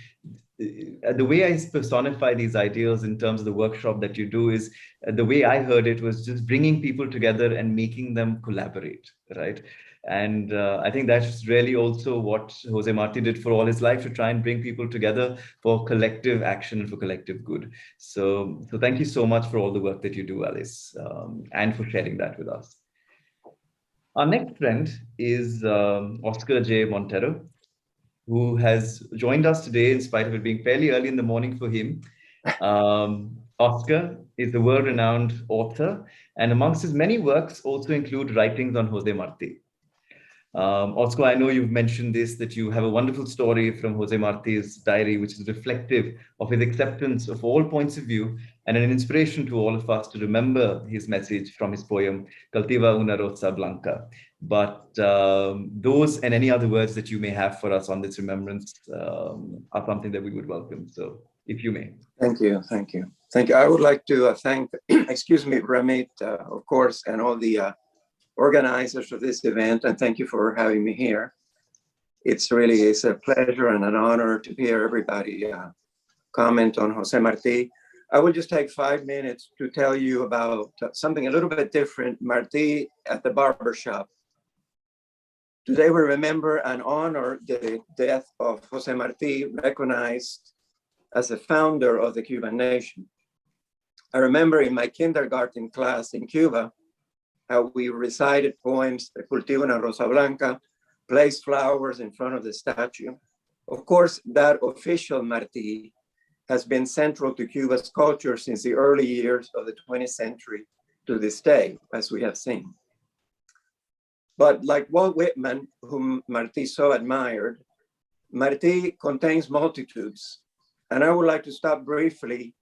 Speaker 1: the way I personify these ideals in terms of the workshop that you do is the way I heard it was just bringing people together and making them collaborate, right? And I think that's really also what José Martí did for all his life, to try and bring people together for collective action and for collective good. So thank you so much for all the work that you do, Alice, and for sharing that with us. Our next friend is Oscar J. Montero, who has joined us today in spite of it being fairly early in the morning for him. Oscar is a world-renowned author, and amongst his many works also include writings on José Martí. Oscar, I know you've mentioned this, that you have a wonderful story from José Martí's diary, which is reflective of his acceptance of all points of view and an inspiration to all of us to remember his message from his poem, Cultiva una rosa blanca. But those and any other words that you may have for us on this remembrance are something that we would welcome. So if you may.
Speaker 8: Thank you, thank you. Thank you. I would like to thank, excuse me, Ramit, of course, and all the organizers of this event, and thank you for having me here. It's a pleasure and an honor to hear everybody comment on José Martí. I will just take 5 minutes to tell you about something a little bit different, Martí at the barbershop. Today we remember and honor the death of José Martí, recognized as the founder of the Cuban nation. I remember in my kindergarten class in Cuba, how we recited poems, Cultiva una rosa blanca, placed flowers in front of the statue. Of course, that official Martí has been central to Cuba's culture since the early years of the 20th century to this day, as we have seen. But like Walt Whitman, whom Martí so admired, Martí contains multitudes. And I would like to stop briefly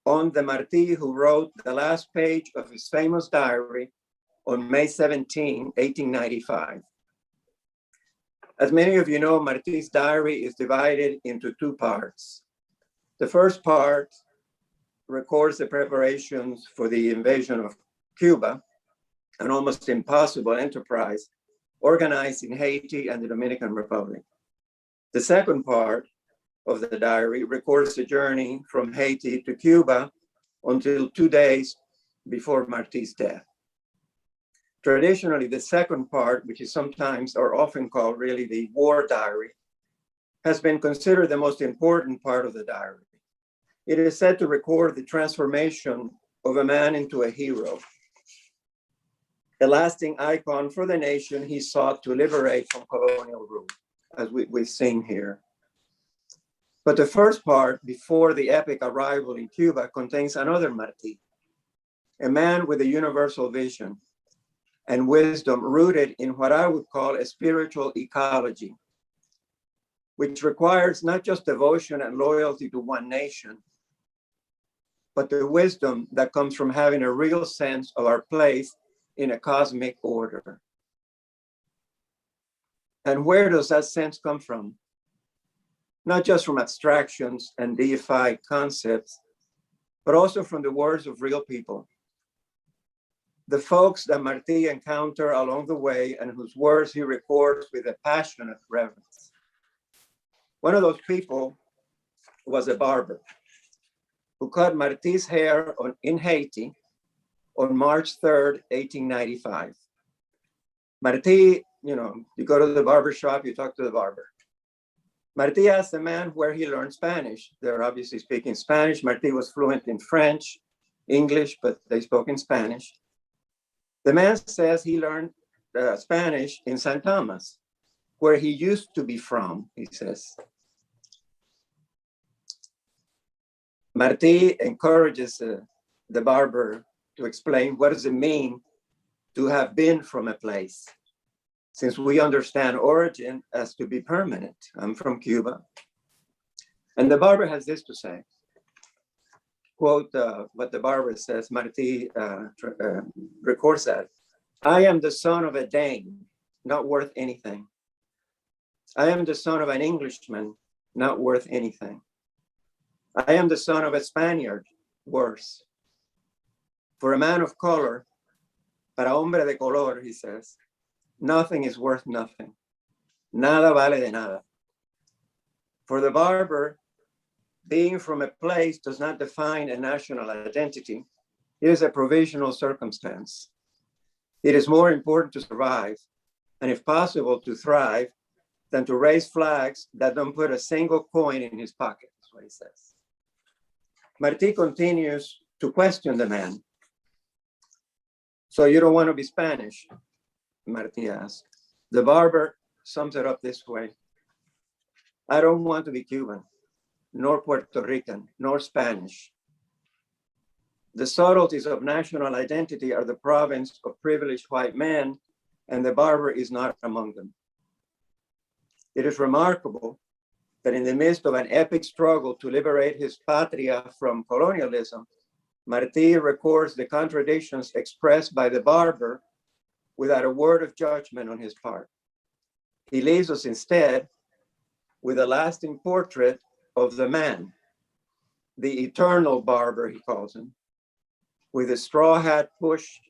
Speaker 8: on the Martí who wrote the last page of his famous diary on May 17, 1895. As many of you know, Martí's diary is divided into two parts. The first part records the preparations for the invasion of Cuba, an almost impossible enterprise organized in Haiti and the Dominican Republic. The second part of the diary records the journey from Haiti to Cuba until 2 days before Martí's death. Traditionally, the second part, which is sometimes or often called really the war diary, has been considered the most important part of the diary. It is said to record the transformation of a man into a hero, a lasting icon for the nation he sought to liberate from colonial rule, as we've seen here. But the first part, before the epic arrival in Cuba, contains another Martí, a man with a universal vision and wisdom rooted in what I would call a spiritual ecology, which requires not just devotion and loyalty to one nation, but the wisdom that comes from having a real sense of our place in a cosmic order. And where does that sense come from? Not just from abstractions and deified concepts, but also from the words of real people. The folks that Martí encountered along the way and whose words he records with a passionate reverence. One of those people was a barber who cut Martí's hair in Haiti on March 3rd, 1895. Martí, you go to the barber shop, you talk to the barber. Martí asked the man where he learned Spanish. They're obviously speaking Spanish. Martí was fluent in French, English, but they spoke in Spanish. The man says he learned Spanish in St. Thomas, where he used to be from, he says. Martí encourages the barber to explain what does it mean to have been from a place, since we understand origin as to be permanent. I'm from Cuba. And the barber has this to say. Quote what the barber says, Martí records that. I am the son of a Dane, not worth anything. I am the son of an Englishman, not worth anything. I am the son of a Spaniard, worse. For a man of color, para hombre de color, he says, nothing is worth nothing. Nada vale de nada. For the barber, being from a place does not define a national identity. It is a provisional circumstance. It is more important to survive, and if possible, to thrive, than to raise flags that don't put a single coin in his pocket, that's what he says. Martí continues to question the man. So you don't want to be Spanish? Martí asks. The barber sums it up this way. I don't want to be Cuban, nor Puerto Rican, nor Spanish. The subtleties of national identity are the province of privileged white men, and the barber is not among them. It is remarkable that in the midst of an epic struggle to liberate his patria from colonialism, Martí records the contradictions expressed by the barber without a word of judgment on his part. He leaves us instead with a lasting portrait of the man, the eternal barber, he calls him, with a straw hat pushed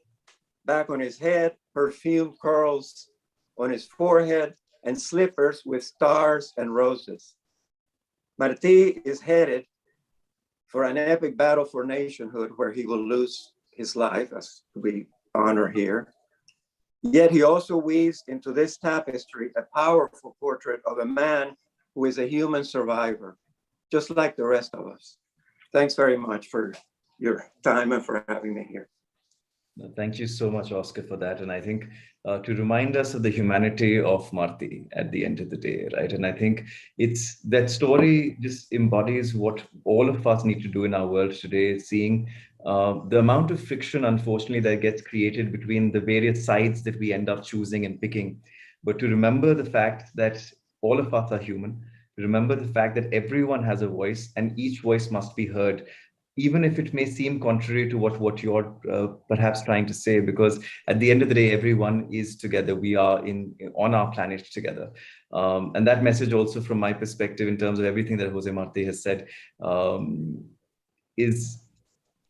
Speaker 8: back on his head, perfumed curls on his forehead, and slippers with stars and roses. Martí is headed for an epic battle for nationhood where he will lose his life, as we honor here. Yet he also weaves into this tapestry a powerful portrait of a man who is a human survivor, just like the rest of us. Thanks very much for your time and for having me here.
Speaker 1: Thank you so much, Oscar, for that. And I think to remind us of the humanity of Martí at the end of the day, right? And I think it's that story just embodies what all of us need to do in our world today, seeing the amount of friction, unfortunately, that gets created between the various sides that we end up choosing and picking. But to remember the fact that all of us are human, to remember the fact that everyone has a voice and each voice must be heard, even if it may seem contrary to what you're perhaps trying to say, because at the end of the day, everyone is together. We are on our planet together. And that message also, from my perspective, in terms of everything that José Martí has said, is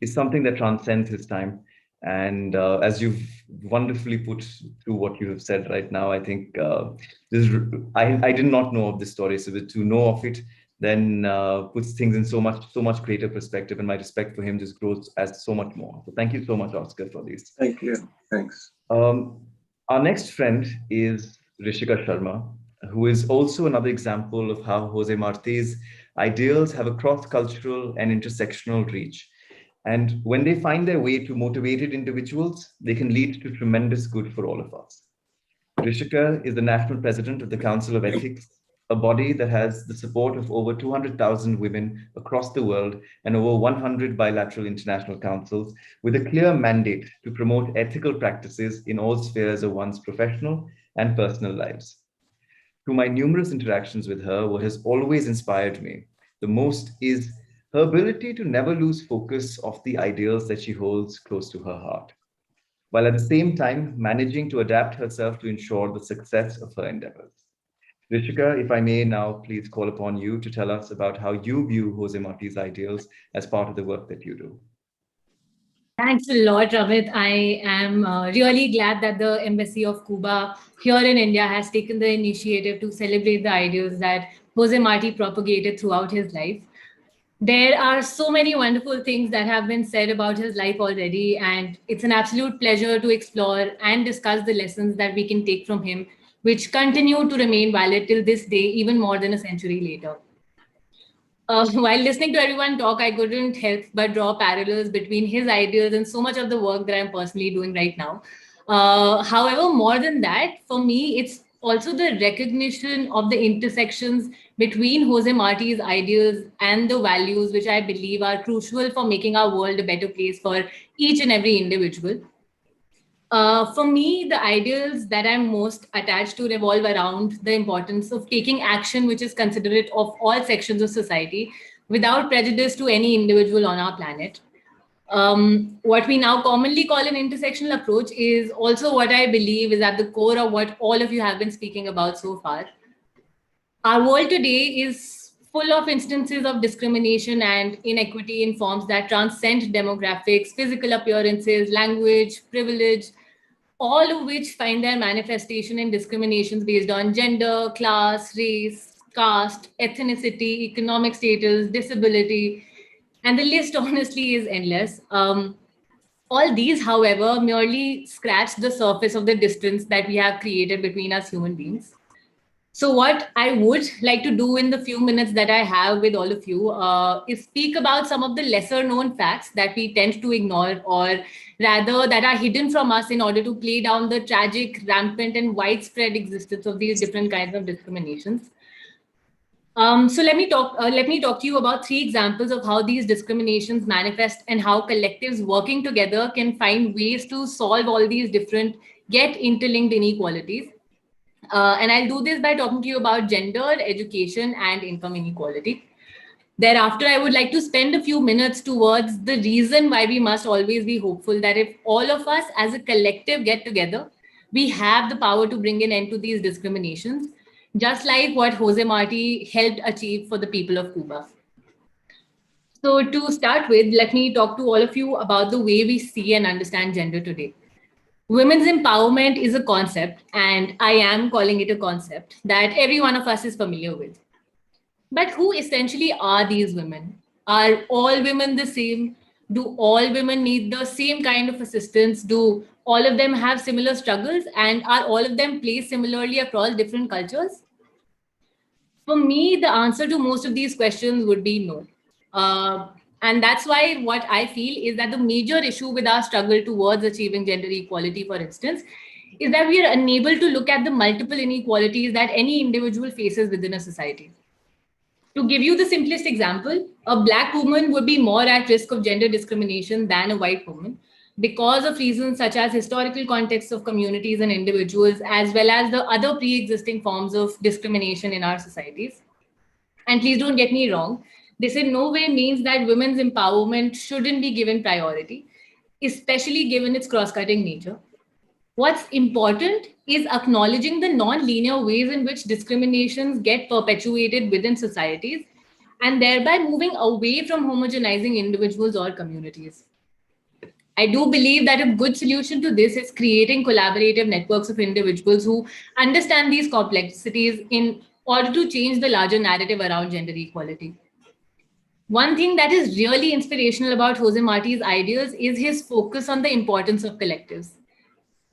Speaker 1: something that transcends his time. And as you've wonderfully put through what you have said right now, I think I did not know of this story. So to know of it then puts things in so much greater perspective, and my respect for him just grows as so much more. So thank you so much, Oscar, for this.
Speaker 8: Thank you. Thanks.
Speaker 1: Our next friend is Rishika Sharma, who is also another example of how José Martí's ideals have a cross-cultural and intersectional reach. And when they find their way to motivated individuals, they can lead to tremendous good for all of us. Rishika is the national president of the Council of Ethics, a body that has the support of over 200,000 women across the world and over 100 bilateral international councils, with a clear mandate to promote ethical practices in all spheres of one's professional and personal lives. Through my numerous interactions with her, what has always inspired me the most is her ability to never lose focus of the ideals that she holds close to her heart, while at the same time managing to adapt herself to ensure the success of her endeavors. Rishika, if I may now please call upon you to tell us about how you view Jose Martí's ideals as part of the work that you do.
Speaker 9: Thanks a lot, Ramit. I am really glad that the Embassy of Cuba here in India has taken the initiative to celebrate the ideals that Jose Martí propagated throughout his life. There are so many wonderful things that have been said about his life already, and it's an absolute pleasure to explore and discuss the lessons that we can take from him, which continue to remain valid till this day, even more than a century later. While listening to everyone talk, I couldn't help but draw parallels between his ideas and so much of the work that I'm personally doing right now. However, more than that, for me, it's also the recognition of the intersections between Jose Martí's ideas and the values, which I believe are crucial for making our world a better place for each and every individual. For me, the ideals that I'm most attached to revolve around the importance of taking action which is considerate of all sections of society without prejudice to any individual on our planet. What we now commonly call an intersectional approach is also what I believe is at the core of what all of you have been speaking about so far. Our world today is full of instances of discrimination and inequity in forms that transcend demographics, physical appearances, language, privilege, all of which find their manifestation in discriminations based on gender, class, race, caste, ethnicity, economic status, disability, and the list honestly is endless. All these, however, merely scratch the surface of the distance that we have created between us human beings. So what I would like to do in the few minutes that I have with all of you is speak about some of the lesser known facts that we tend to ignore, or rather that are hidden from us in order to play down the tragic, rampant and widespread existence of these different kinds of discriminations. So let me talk to you about 3 examples of how these discriminations manifest and how collectives working together can find ways to solve all these different yet interlinked inequalities. And I'll do this by talking to you about gender, education, and income inequality. Thereafter, I would like to spend a few minutes towards the reason why we must always be hopeful that if all of us as a collective get together, we have the power to bring an end to these discriminations, just like what Jose Martí helped achieve for the people of Cuba. So to start with, let me talk to all of you about the way we see and understand gender today. Women's empowerment is a concept, and I am calling it a concept, that every one of us is familiar with. But who essentially are these women? Are all women the same? Do all women need the same kind of assistance? Do all of them have similar struggles? And are all of them placed similarly across different cultures? For me, the answer to most of these questions would be no. And that's why what I feel is that the major issue with our struggle towards achieving gender equality, for instance, is that we are unable to look at the multiple inequalities that any individual faces within a society. To give you the simplest example, a Black woman would be more at risk of gender discrimination than a white woman because of reasons such as historical contexts of communities and individuals, as well as the other pre-existing forms of discrimination in our societies. And please don't get me wrong, this in no way means that women's empowerment shouldn't be given priority, especially given its cross-cutting nature. What's important is acknowledging the non-linear ways in which discriminations get perpetuated within societies, and thereby moving away from homogenizing individuals or communities. I do believe that a good solution to this is creating collaborative networks of individuals who understand these complexities in order to change the larger narrative around gender equality. One thing that is really inspirational about Jose Martí's ideas is his focus on the importance of collectives.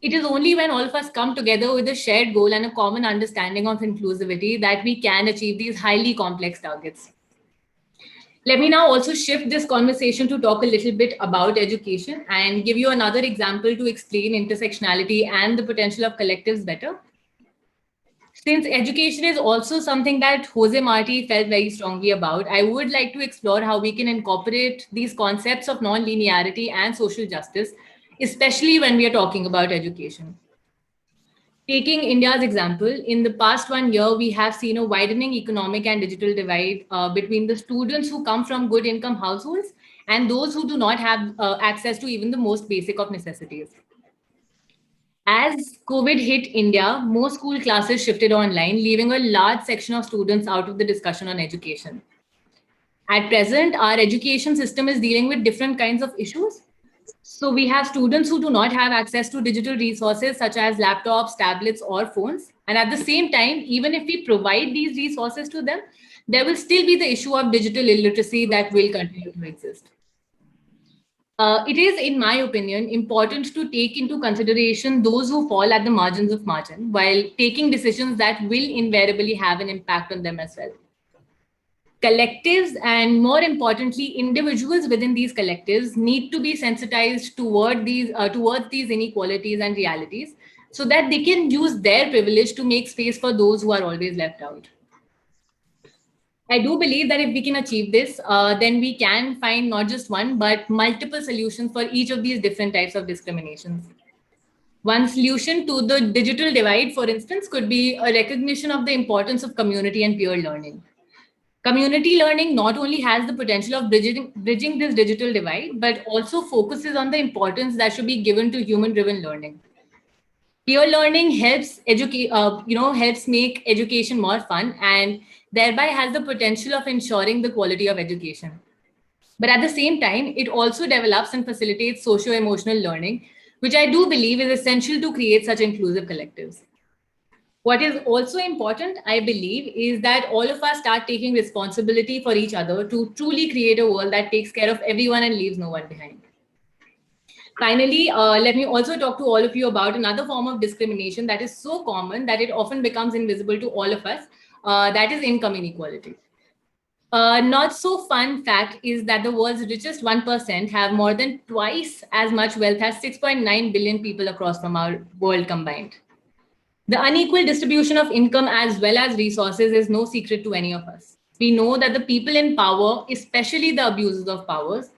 Speaker 9: It is only when all of us come together with a shared goal and a common understanding of inclusivity that we can achieve these highly complex targets. Let me now also shift this conversation to talk a little bit about education and give you another example to explain intersectionality and the potential of collectives better. Since education is also something that Jose Martí felt very strongly about, I would like to explore how we can incorporate these concepts of non-linearity and social justice, especially when we are talking about education. Taking India's example, in the past 1 year, we have seen a widening economic and digital divide between the students who come from good income households and those who do not have access to even the most basic of necessities. As COVID hit India, most school classes shifted online, leaving a large section of students out of the discussion on education. At present, our education system is dealing with different kinds of issues. So we have students who do not have access to digital resources such as laptops, tablets, or phones. And at the same time, even if we provide these resources to them, there will still be the issue of digital illiteracy that will continue to exist. It is, in my opinion, important to take into consideration those who fall at the margins of margin while taking decisions that will invariably have an impact on them as well. Collectives, and more importantly, individuals within these collectives, need to be sensitized towards these inequalities and realities so that they can use their privilege to make space for those who are always left out. I do believe that if we can achieve this, then we can find not just one, but multiple solutions for each of these different types of discriminations. One solution to the digital divide, for instance, could be a recognition of the importance of community and peer learning. Community learning not only has the potential of bridging this digital divide, but also focuses on the importance that should be given to human-driven learning. Peer learning helps make education more fun and thereby has the potential of ensuring the quality of education. But at the same time, it also develops and facilitates socio-emotional learning, which I do believe is essential to create such inclusive collectives. What is also important, I believe, is that all of us start taking responsibility for each other to truly create a world that takes care of everyone and leaves no one behind. Finally, let me also talk to all of you about another form of discrimination that is so common that it often becomes invisible to all of us, that is income inequality. Not so fun fact is that the world's richest 1% have more than twice as much wealth as 6.9 billion people across from our world combined. The unequal distribution of income as well as resources is no secret to any of us. We know that the people in power, especially the abusers of powers,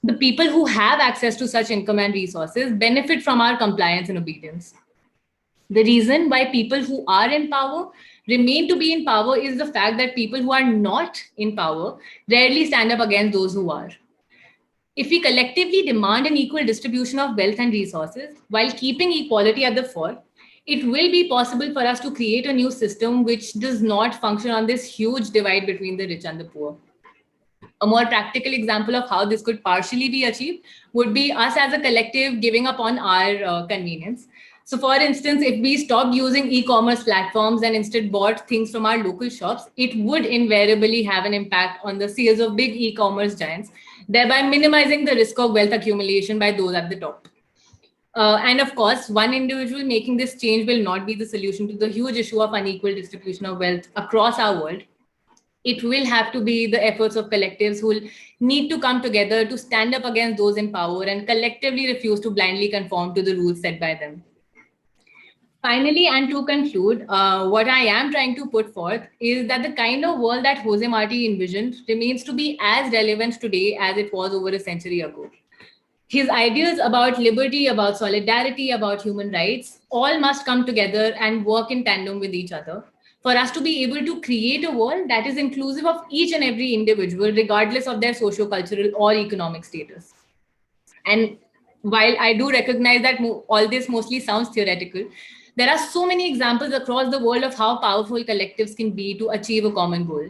Speaker 9: the people who have access to such income and resources benefit from our compliance and obedience. The reason why people who are in power remain to be in power is the fact that people who are not in power rarely stand up against those who are. If we collectively demand an equal distribution of wealth and resources while keeping equality at the fore, it will be possible for us to create a new system which does not function on this huge divide between the rich and the poor. A more practical example of how this could partially be achieved would be us as a collective giving up on our convenience. So for instance, if we stopped using e-commerce platforms and instead bought things from our local shops, it would invariably have an impact on the sales of big e-commerce giants, thereby minimizing the risk of wealth accumulation by those at the top. And of course, one individual making this change will not be the solution to the huge issue of unequal distribution of wealth across our world. It will have to be the efforts of collectives who will need to come together to stand up against those in power and collectively refuse to blindly conform to the rules set by them. Finally, and to conclude, what I am trying to put forth is that the kind of world that José Martí envisioned remains to be as relevant today as it was over a century ago. His ideas about liberty, about solidarity, about human rights, all must come together and work in tandem with each other for us to be able to create a world that is inclusive of each and every individual, regardless of their socio-cultural or economic status. And while I do recognize that all this mostly sounds theoretical, there are so many examples across the world of how powerful collectives can be to achieve a common goal.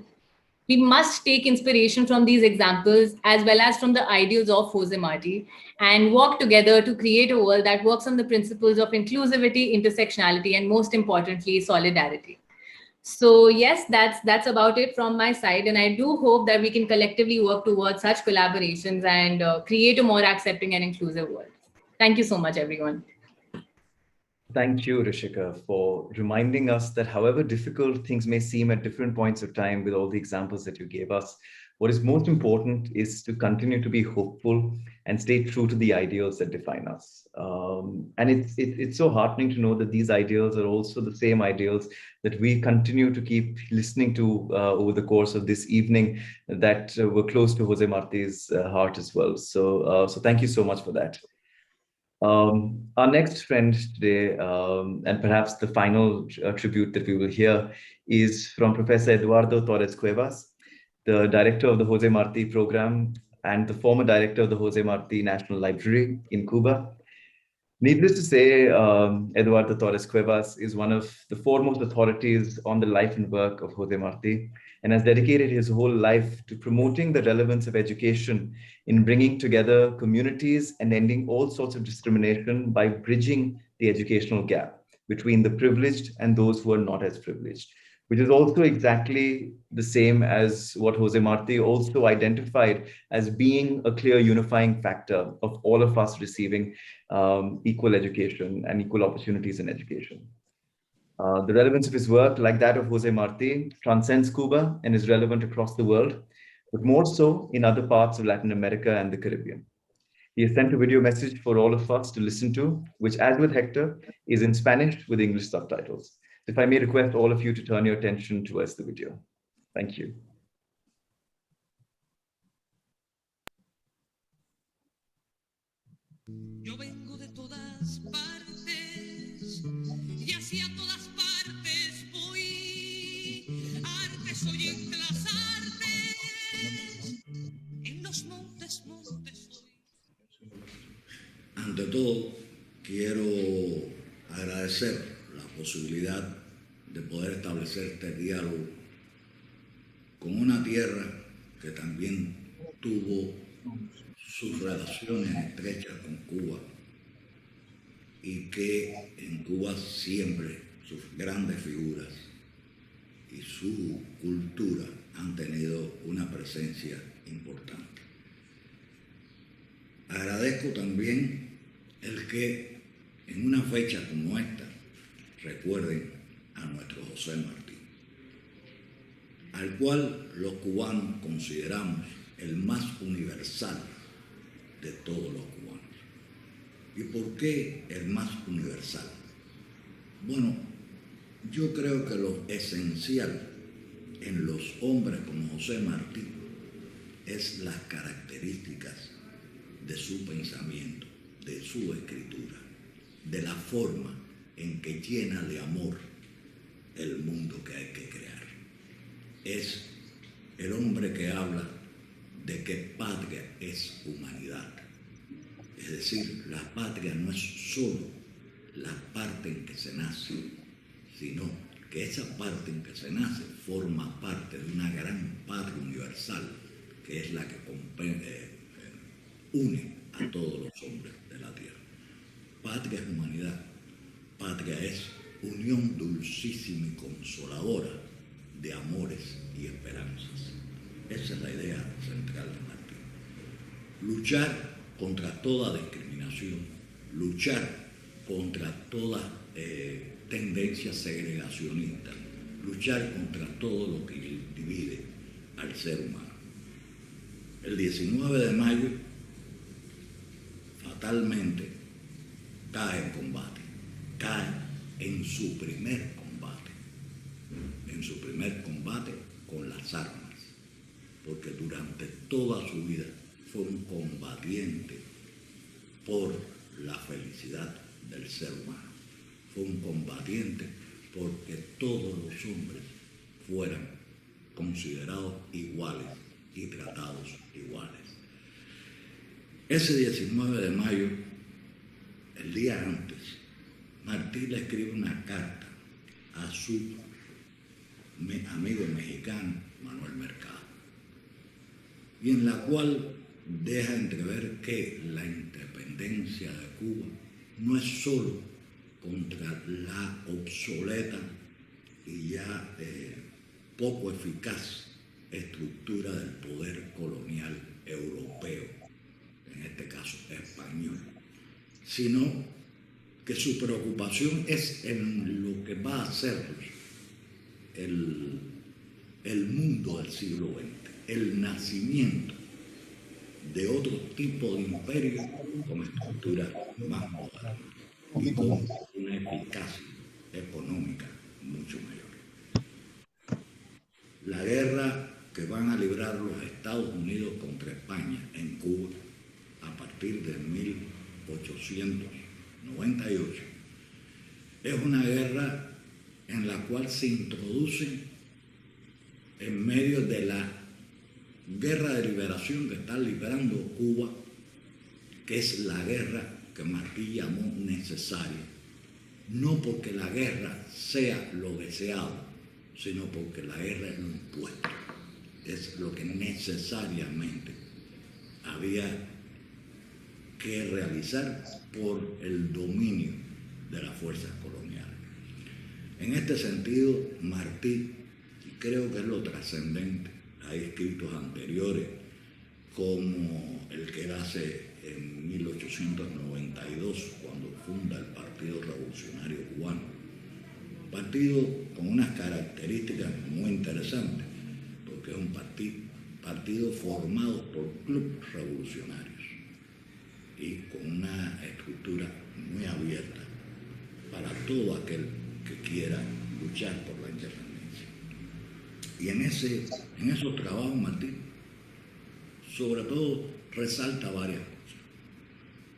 Speaker 9: We must take inspiration from these examples as well as from the ideals of José Martí and work together to create a world that works on the principles of inclusivity, intersectionality, and most importantly, solidarity. So yes, that's about it from my side. And I do hope that we can collectively work towards such collaborations and create a more accepting and inclusive world. Thank you so much, everyone.
Speaker 1: Thank you, Rishika, for reminding us that however difficult things may seem at different points of time with all the examples that you gave us, what is most important is to continue to be hopeful and stay true to the ideals that define us. And it's so heartening to know that these ideals are also the same ideals that we continue to keep listening to over the course of this evening that were close to José Martí's heart as well. So thank you so much for that. Our next friend today, and perhaps the final tribute that we will hear, is from Professor Eduardo Torres Cuevas, the director of the José Martí program and the former director of the José Martí National Library in Cuba. Needless to say, Eduardo Torres Cuevas is one of the foremost authorities on the life and work of José Martí, and has dedicated his whole life to promoting the relevance of education in bringing together communities and ending all sorts of discrimination by bridging the educational gap between the privileged and those who are not as privileged, which is also exactly the same as what José Martí also identified as being a clear unifying factor of all of us receiving equal education and equal opportunities in education. The relevance of his work, like that of José Martí, transcends Cuba and is relevant across the world, but more so in other parts of Latin America and the Caribbean. He has sent a video message for all of us to listen to, which, as with Héctor, is in Spanish with English subtitles. If I may request all of you to turn your attention towards the video. Thank you.
Speaker 10: Yo vengo de todas partes y hacia todas partes voy. Arte soy entre las artes, en los montes, montes soy.
Speaker 11: Ante todo, quiero agradecer la posibilidad de poder establecer este diálogo con una tierra que también tuvo sus relaciones estrechas con Cuba y que en Cuba siempre sus grandes figuras y su cultura han tenido una presencia importante. Agradezco también el que en una fecha como esta recuerden a nuestro José Martí, al cual los cubanos consideramos el más universal de todos los cubanos. ¿Y por qué el más universal? Bueno, yo creo que lo esencial en los hombres como José Martí es las características de su pensamiento, de su escritura, de la forma en que llena de amor el mundo que hay que crear. Es el hombre que habla de que patria es humanidad. Es decir, la patria no es solo la parte en que se nace, sino que esa parte en que se nace forma parte de una gran patria universal, que es la que une a todos los hombres de la tierra. Patria es humanidad, patria es unión dulcísima y consoladora de amores y esperanzas. Esa es la idea central de Martí. Luchar contra toda discriminación, luchar contra toda tendencia segregacionista, luchar contra todo lo que divide al ser humano. El 19 de mayo, fatalmente, cae en combate, cae en su primer combate con las armas, porque durante toda su vida fue un combatiente por la felicidad del ser humano, fue un combatiente porque todos los hombres fueran considerados iguales y tratados iguales. Ese 19 de mayo, el día antes, Martí le escribe una carta a su amigo mexicano, Manuel Mercado, y en la cual deja entrever que la independencia de Cuba no es solo contra la obsoleta y ya poco eficaz estructura del poder colonial europeo, en este caso español, sino que su preocupación es en lo que va a ser el mundo del siglo XX, el nacimiento de otro tipo de imperio con estructura más moderna y con una eficacia económica mucho mayor. La guerra que van a librar los Estados Unidos contra España en Cuba a partir de 1898, es una guerra en la cual se introduce en medio de la guerra de liberación que está liberando Cuba, que es la guerra que Martí llamó necesaria, no porque la guerra sea lo deseado, sino porque la guerra es lo impuesto, es lo que necesariamente había que realizar por el dominio de las fuerzas coloniales. En este sentido, Martí, y creo que es lo trascendente, hay escritos anteriores como el que él hace en 1892, cuando funda el Partido Revolucionario Cubano, partido con unas características muy interesantes, porque es un partido formado por clubes revolucionarios y con una estructura muy abierta para todo aquel que quiera luchar por la independencia. Y en esos trabajos Martí, sobre todo, resalta varias cosas.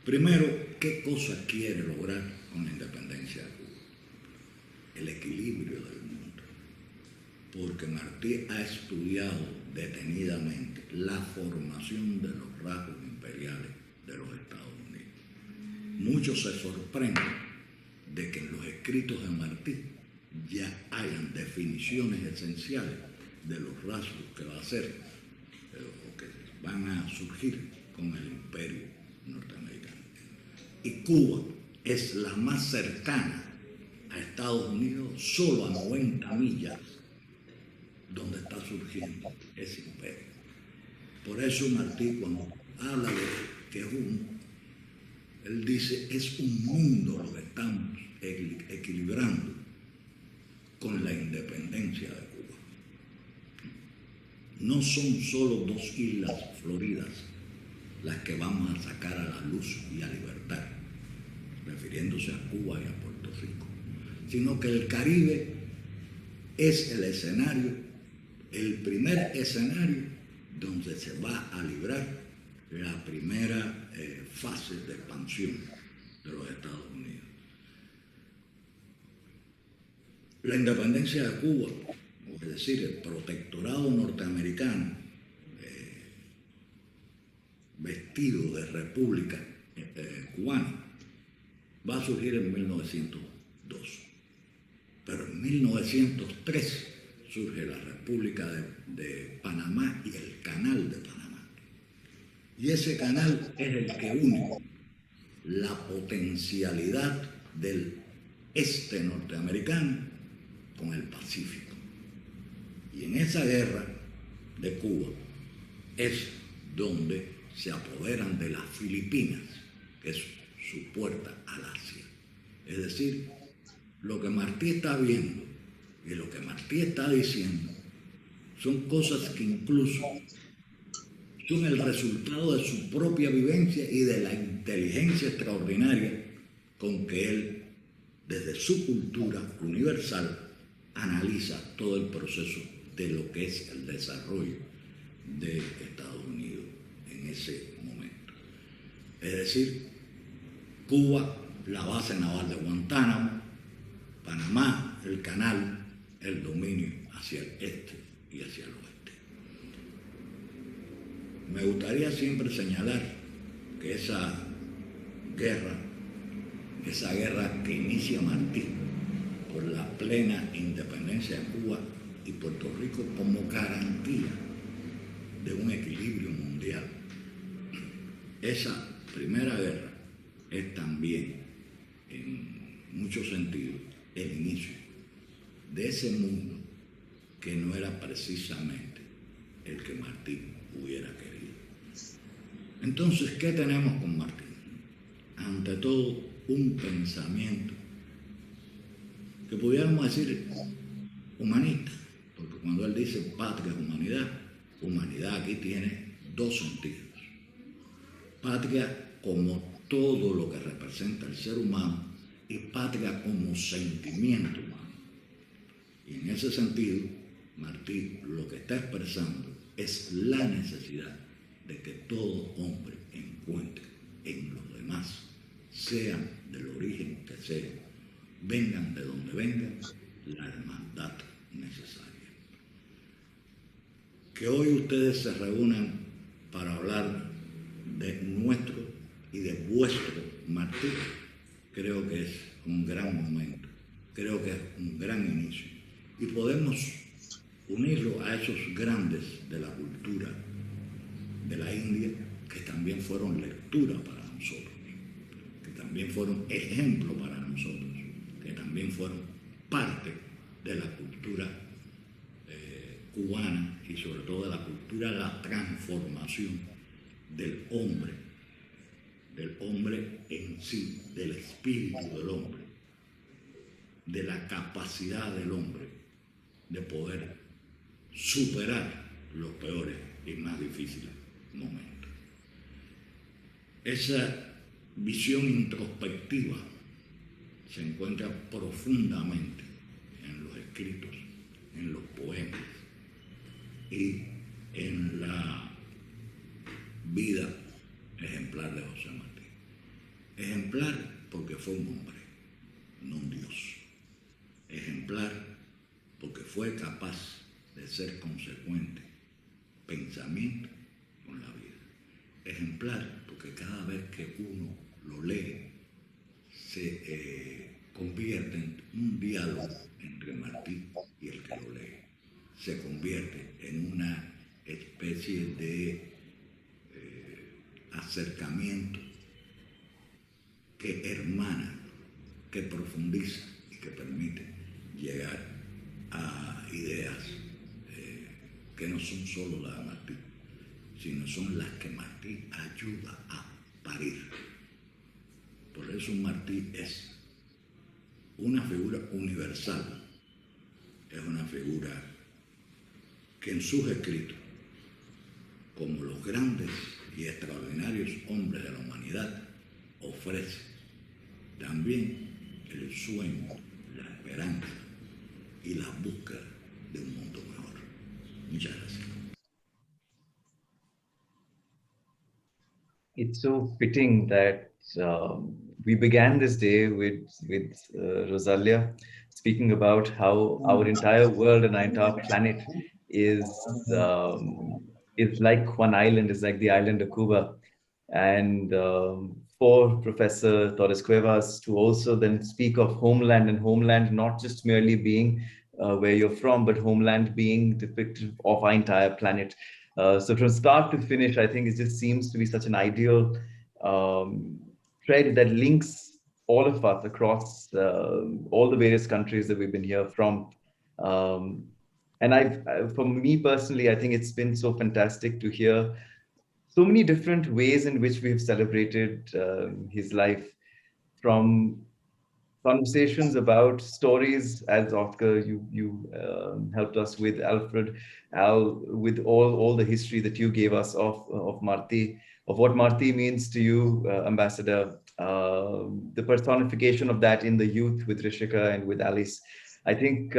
Speaker 11: Primero, ¿qué cosa quiere lograr con la independencia de Cuba? El equilibrio del mundo. Porque Martí ha estudiado detenidamente la formación de los rasgos imperiales de los Estados Unidos. Muchos se sorprenden de que en los escritos de Martí ya hayan definiciones esenciales de los rasgos que va a ser o que van a surgir con el imperio norteamericano. Y Cuba es la más cercana a Estados Unidos, solo a 90 millas, donde está surgiendo ese imperio. Por eso Martí, cuando habla de que es él dice, es un mundo lo que estamos equilibrando con la independencia de Cuba. No son solo dos islas floridas las que vamos a sacar a la luz y a libertad, refiriéndose a Cuba y a Puerto Rico, sino que el Caribe es el escenario, el primer escenario donde se va a librar la primera fase de expansión de los Estados Unidos. La independencia de Cuba, es decir, el protectorado norteamericano, vestido de república cubana, va a surgir en 1902. Pero en 1903 surge la República de Panamá y el Canal de Panamá. Y ese canal es el que une la potencialidad del este norteamericano con el Pacífico. Y en esa guerra de Cuba es donde se apoderan de las Filipinas, que es su puerta al Asia. Es decir, lo que Martí está viendo y lo que Martí está diciendo son cosas que incluso son el resultado de su propia vivencia y de la inteligencia extraordinaria con que él, desde su cultura universal, analiza todo el proceso de lo que es el desarrollo de Estados Unidos en ese momento. Es decir, Cuba, la base naval de Guantánamo, Panamá, el canal, el dominio hacia el este y hacia el oeste. Me gustaría siempre señalar que esa guerra que inicia Martí por la plena independencia de Cuba y Puerto Rico como garantía de un equilibrio mundial, esa primera guerra es también, en muchos sentidos, el inicio de ese mundo que no era precisamente el que Martí hubiera querido. Entonces, ¿qué tenemos con Martí? Ante todo, un pensamiento que pudiéramos decir humanista, porque cuando él dice patria es humanidad, humanidad aquí tiene dos sentidos. Patria como todo lo que representa el ser humano y patria como sentimiento humano. Y en ese sentido, Martí lo que está expresando es la necesidad de que todo hombre encuentre en los demás sean del origen que sean, vengan de donde vengan, la hermandad necesaria. Que hoy ustedes se reúnan para hablar de nuestro y de vuestro Martí, creo que es un gran momento, creo que es un gran inicio. Y podemos unirlo a esos grandes de la cultura de la India, que también fueron lectura para nosotros, que también fueron ejemplo para nosotros, que también fueron parte de la cultura cubana y sobre todo de la cultura de la transformación del hombre en sí, del espíritu del hombre, de la capacidad del hombre de poder superar los peores y más difíciles momentos. Esa visión introspectiva se encuentra profundamente en los escritos, en los poemas y en la vida ejemplar de José Martí. Ejemplar porque fue un hombre, no un Dios. Ejemplar porque fue capaz de ser consecuente, pensamiento con la vida. Ejemplar porque cada vez que uno lo lee, se convierte en un diálogo entre Martí y el que lo lee. Se convierte en una especie de acercamiento que hermana, que profundiza y que permite llegar a ideas que no son solo las de Martí, sino son las que Martí ayuda a parir. Por eso Martí es una figura universal, es una figura que en sus escritos, como los grandes y extraordinarios hombres de la humanidad, ofrece también el sueño, la esperanza y la búsqueda de un mundo mejor. Muchas gracias.
Speaker 1: It's so fitting that we began this day with Rosalia speaking about how our entire world and our entire planet is like one island, is like the island of Cuba. And for Professor Torres Cuevas to also then speak of homeland, and homeland not just merely being where you're from, but homeland being depicted of our entire planet. So from start to finish, I think it just seems to be such an ideal thread that links all of us across all the various countries that we've been here from. And for me personally, I think it's been so fantastic to hear so many different ways in which we've celebrated his life, from conversations about stories, as Oscar, you helped us with, Alfred, Al, with all the history that you gave us of Martí, of what Martí means to you, Ambassador, the personification of that in the youth with Rishika and with Alice. I think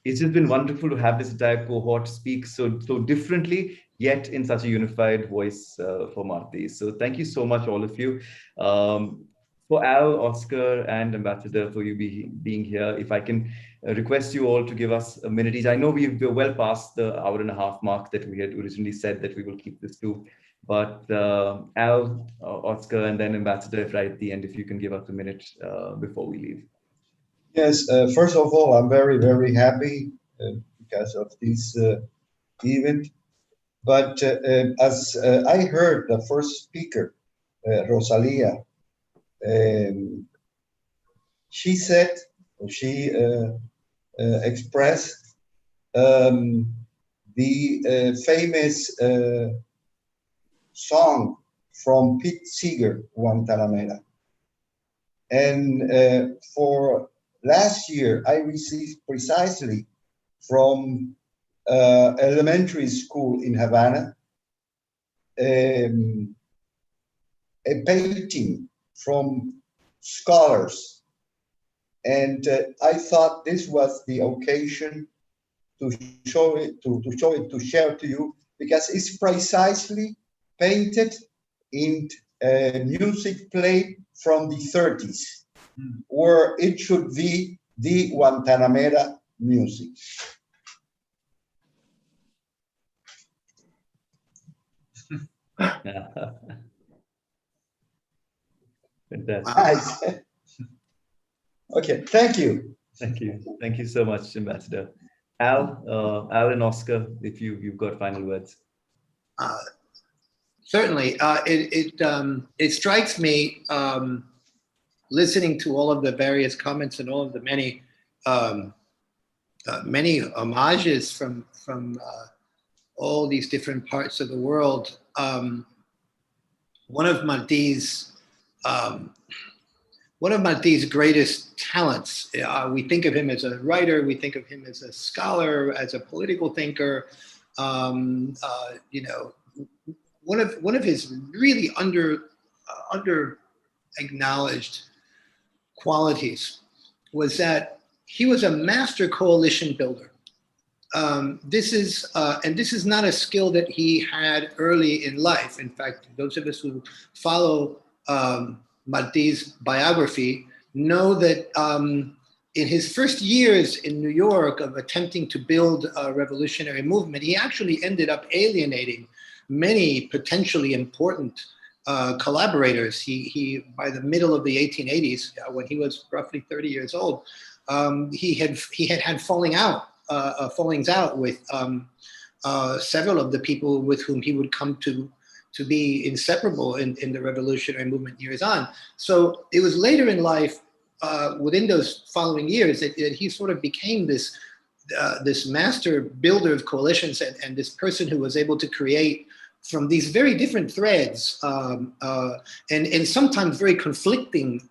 Speaker 1: it's just been wonderful to have this entire cohort speak so differently, yet in such a unified voice for Martí. So thank you so much, all of you. For Al, Oscar, and Ambassador, for you being here, if I can request you all to give us a minute each. I know we're well past the hour-and-a-half mark that we had originally said that we will keep this to. But Al, Oscar, and then Ambassador, if right at the end, if you can give us a minute before we leave.
Speaker 3: Yes, first of all, I'm very, very happy because of this event. But as I heard the first speaker, Rosalia, she said, she expressed the famous song from Pete Seeger, Guantanamera. And for last year, I received precisely from elementary school in Havana a painting from scholars. And I thought this was the occasion to show it, to share to you, because it's precisely painted in music played from the 30s, where it should be the Guantanamera music.
Speaker 1: Fantastic.
Speaker 3: Nice. Okay, thank you.
Speaker 1: Thank you. Thank you so much, Ambassador. Al and Oscar, if you've got final words.
Speaker 6: Certainly, it strikes me listening to all of the various comments and all of the many homages from all these different parts of the world. One of Martí's greatest talents. We think of him as a writer. We think of him as a scholar, as a political thinker. You know, one of his really under acknowledged qualities was that he was a master coalition builder. This is not a skill that he had early in life. In fact, those of us who follow Martí's biography know that in his first years in New York of attempting to build a revolutionary movement, he actually ended up alienating many potentially important collaborators. He by the middle of the 1880s, when he was roughly 30 years old, he had fallings out with several of the people with whom he would come to be inseparable in the revolutionary movement years on. So it was later in life, within those following years, that he sort of became this master builder of coalitions and this person who was able to create from these very different threads and sometimes very conflicting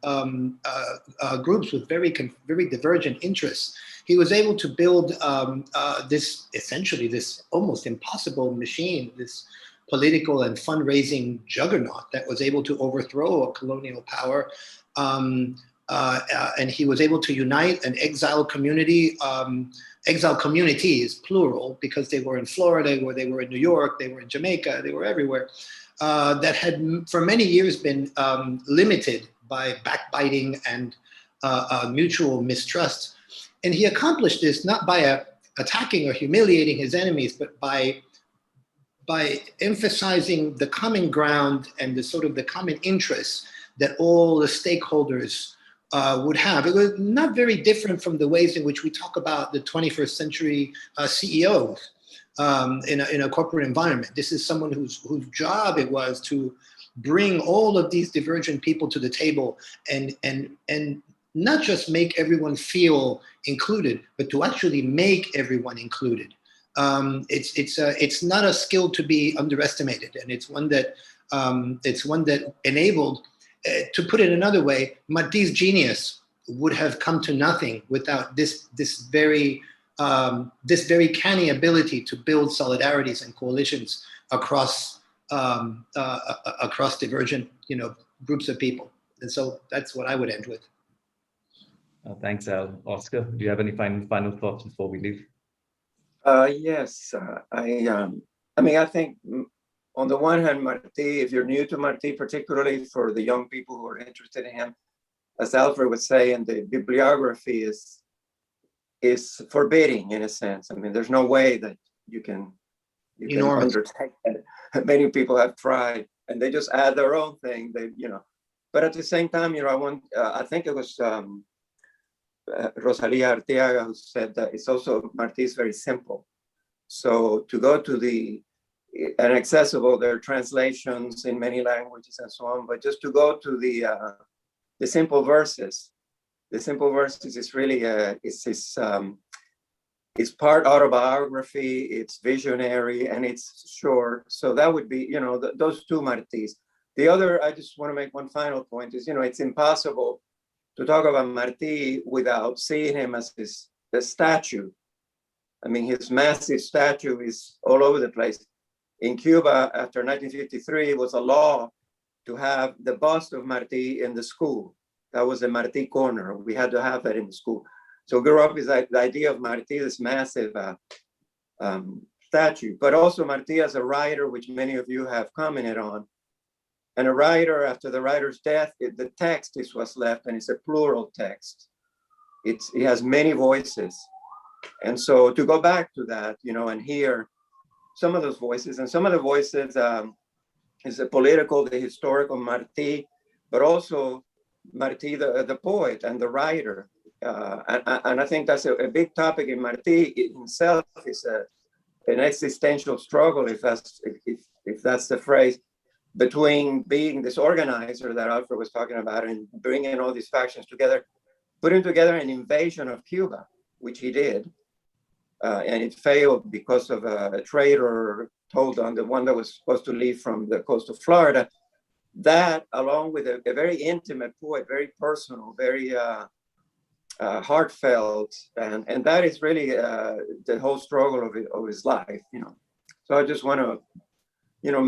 Speaker 6: groups with very divergent interests. He was able to build this almost impossible machine, this political and fundraising juggernaut that was able to overthrow a colonial power. And he was able to unite an exiled community, exiled communities, plural, because they were in Florida, where they were in New York, they were in Jamaica, they were everywhere, that had for many years been limited by backbiting and mutual mistrust. And he accomplished this not by attacking or humiliating his enemies, but by emphasizing the common ground and the common interests that all the stakeholders would have. It was not very different from the ways in which we talk about the 21st century CEOs in a corporate environment. This is someone whose job it was to bring all of these divergent people to the table and not just make everyone feel included, but to actually make everyone included. It's not a skill to be underestimated, and it's one that enabled. To put it another way, Martí's genius would have come to nothing without this very canny ability to build solidarities and coalitions across divergent groups of people. And so that's what I would end with.
Speaker 1: Thanks, Al. Oscar, do you have any final thoughts before we leave?
Speaker 8: Yes, I think on the one hand, Martí, if you're new to Martí, particularly for the young people who are interested in him, as Alfred would say, and the bibliography is forbidding in a sense. I mean, there's no way that you can undertake it. Many people have tried, and they just add their own thing. But at the same time, I think it was Rosalia Arteaga who said that it's also Martí is very simple. So to go to and accessible, there are translations in many languages and so on, but just to go to the simple verses. The simple verses is really it's part autobiography, it's visionary, and it's short. So that would be those two Martís. The other, I just want to make one final point, is it's impossible to talk about Martí without seeing him as the statue. I mean, his massive statue is all over the place. In Cuba, after 1953, it was a law to have the bust of Martí in the school. That was the Martí corner. We had to have that in the school. So grew up is the idea of Martí, this massive statue, but also Martí as a writer, which many of you have commented on. And a writer, after the writer's death, the text is what's left, and it's a plural text. It has many voices. And so to go back to that, and hear some of those voices, and some of the voices is the political, the historical Martí, but also Martí, the poet and the writer. And I think that's a big topic in Martí himself. Is an existential struggle, if that's the phrase, between being this organizer that Alfred was talking about and bringing all these factions together, putting together an invasion of Cuba, which he did. And it failed because of a traitor told on the one that was supposed to leave from the coast of Florida. That, along with a very intimate poet, very personal, very heartfelt, and that is really the whole struggle of his life. So I just want to,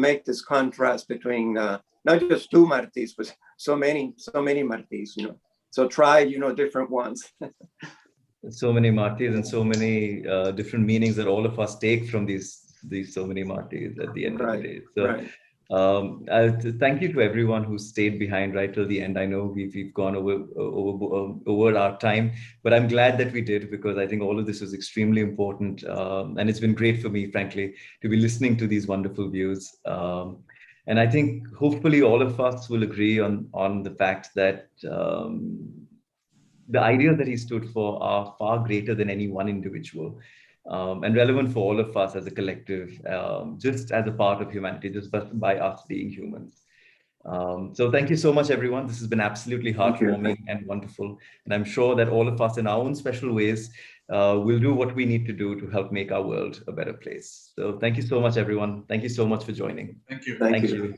Speaker 8: make this contrast between not just two Martís, but so many Martís. So try, different ones.
Speaker 1: So many Martís and so many different meanings that all of us take from these so many Martís at the end of the day. So thank you to everyone who stayed behind right till the end. I know we've gone over our time, but I'm glad that we did, because I think all of this was extremely important. And it's been great for me, frankly, to be listening to these wonderful views. And I think hopefully all of us will agree on the fact that the ideas that he stood for are far greater than any one individual, and relevant for all of us as a collective, just as a part of humanity, just by us being humans. So thank you so much, everyone. This has been absolutely heartwarming and wonderful. And I'm sure that all of us in our own special ways will do what we need to do to help make our world a better place. So thank you so much, everyone. Thank you so much for joining.
Speaker 12: Thank you.
Speaker 8: Thank you.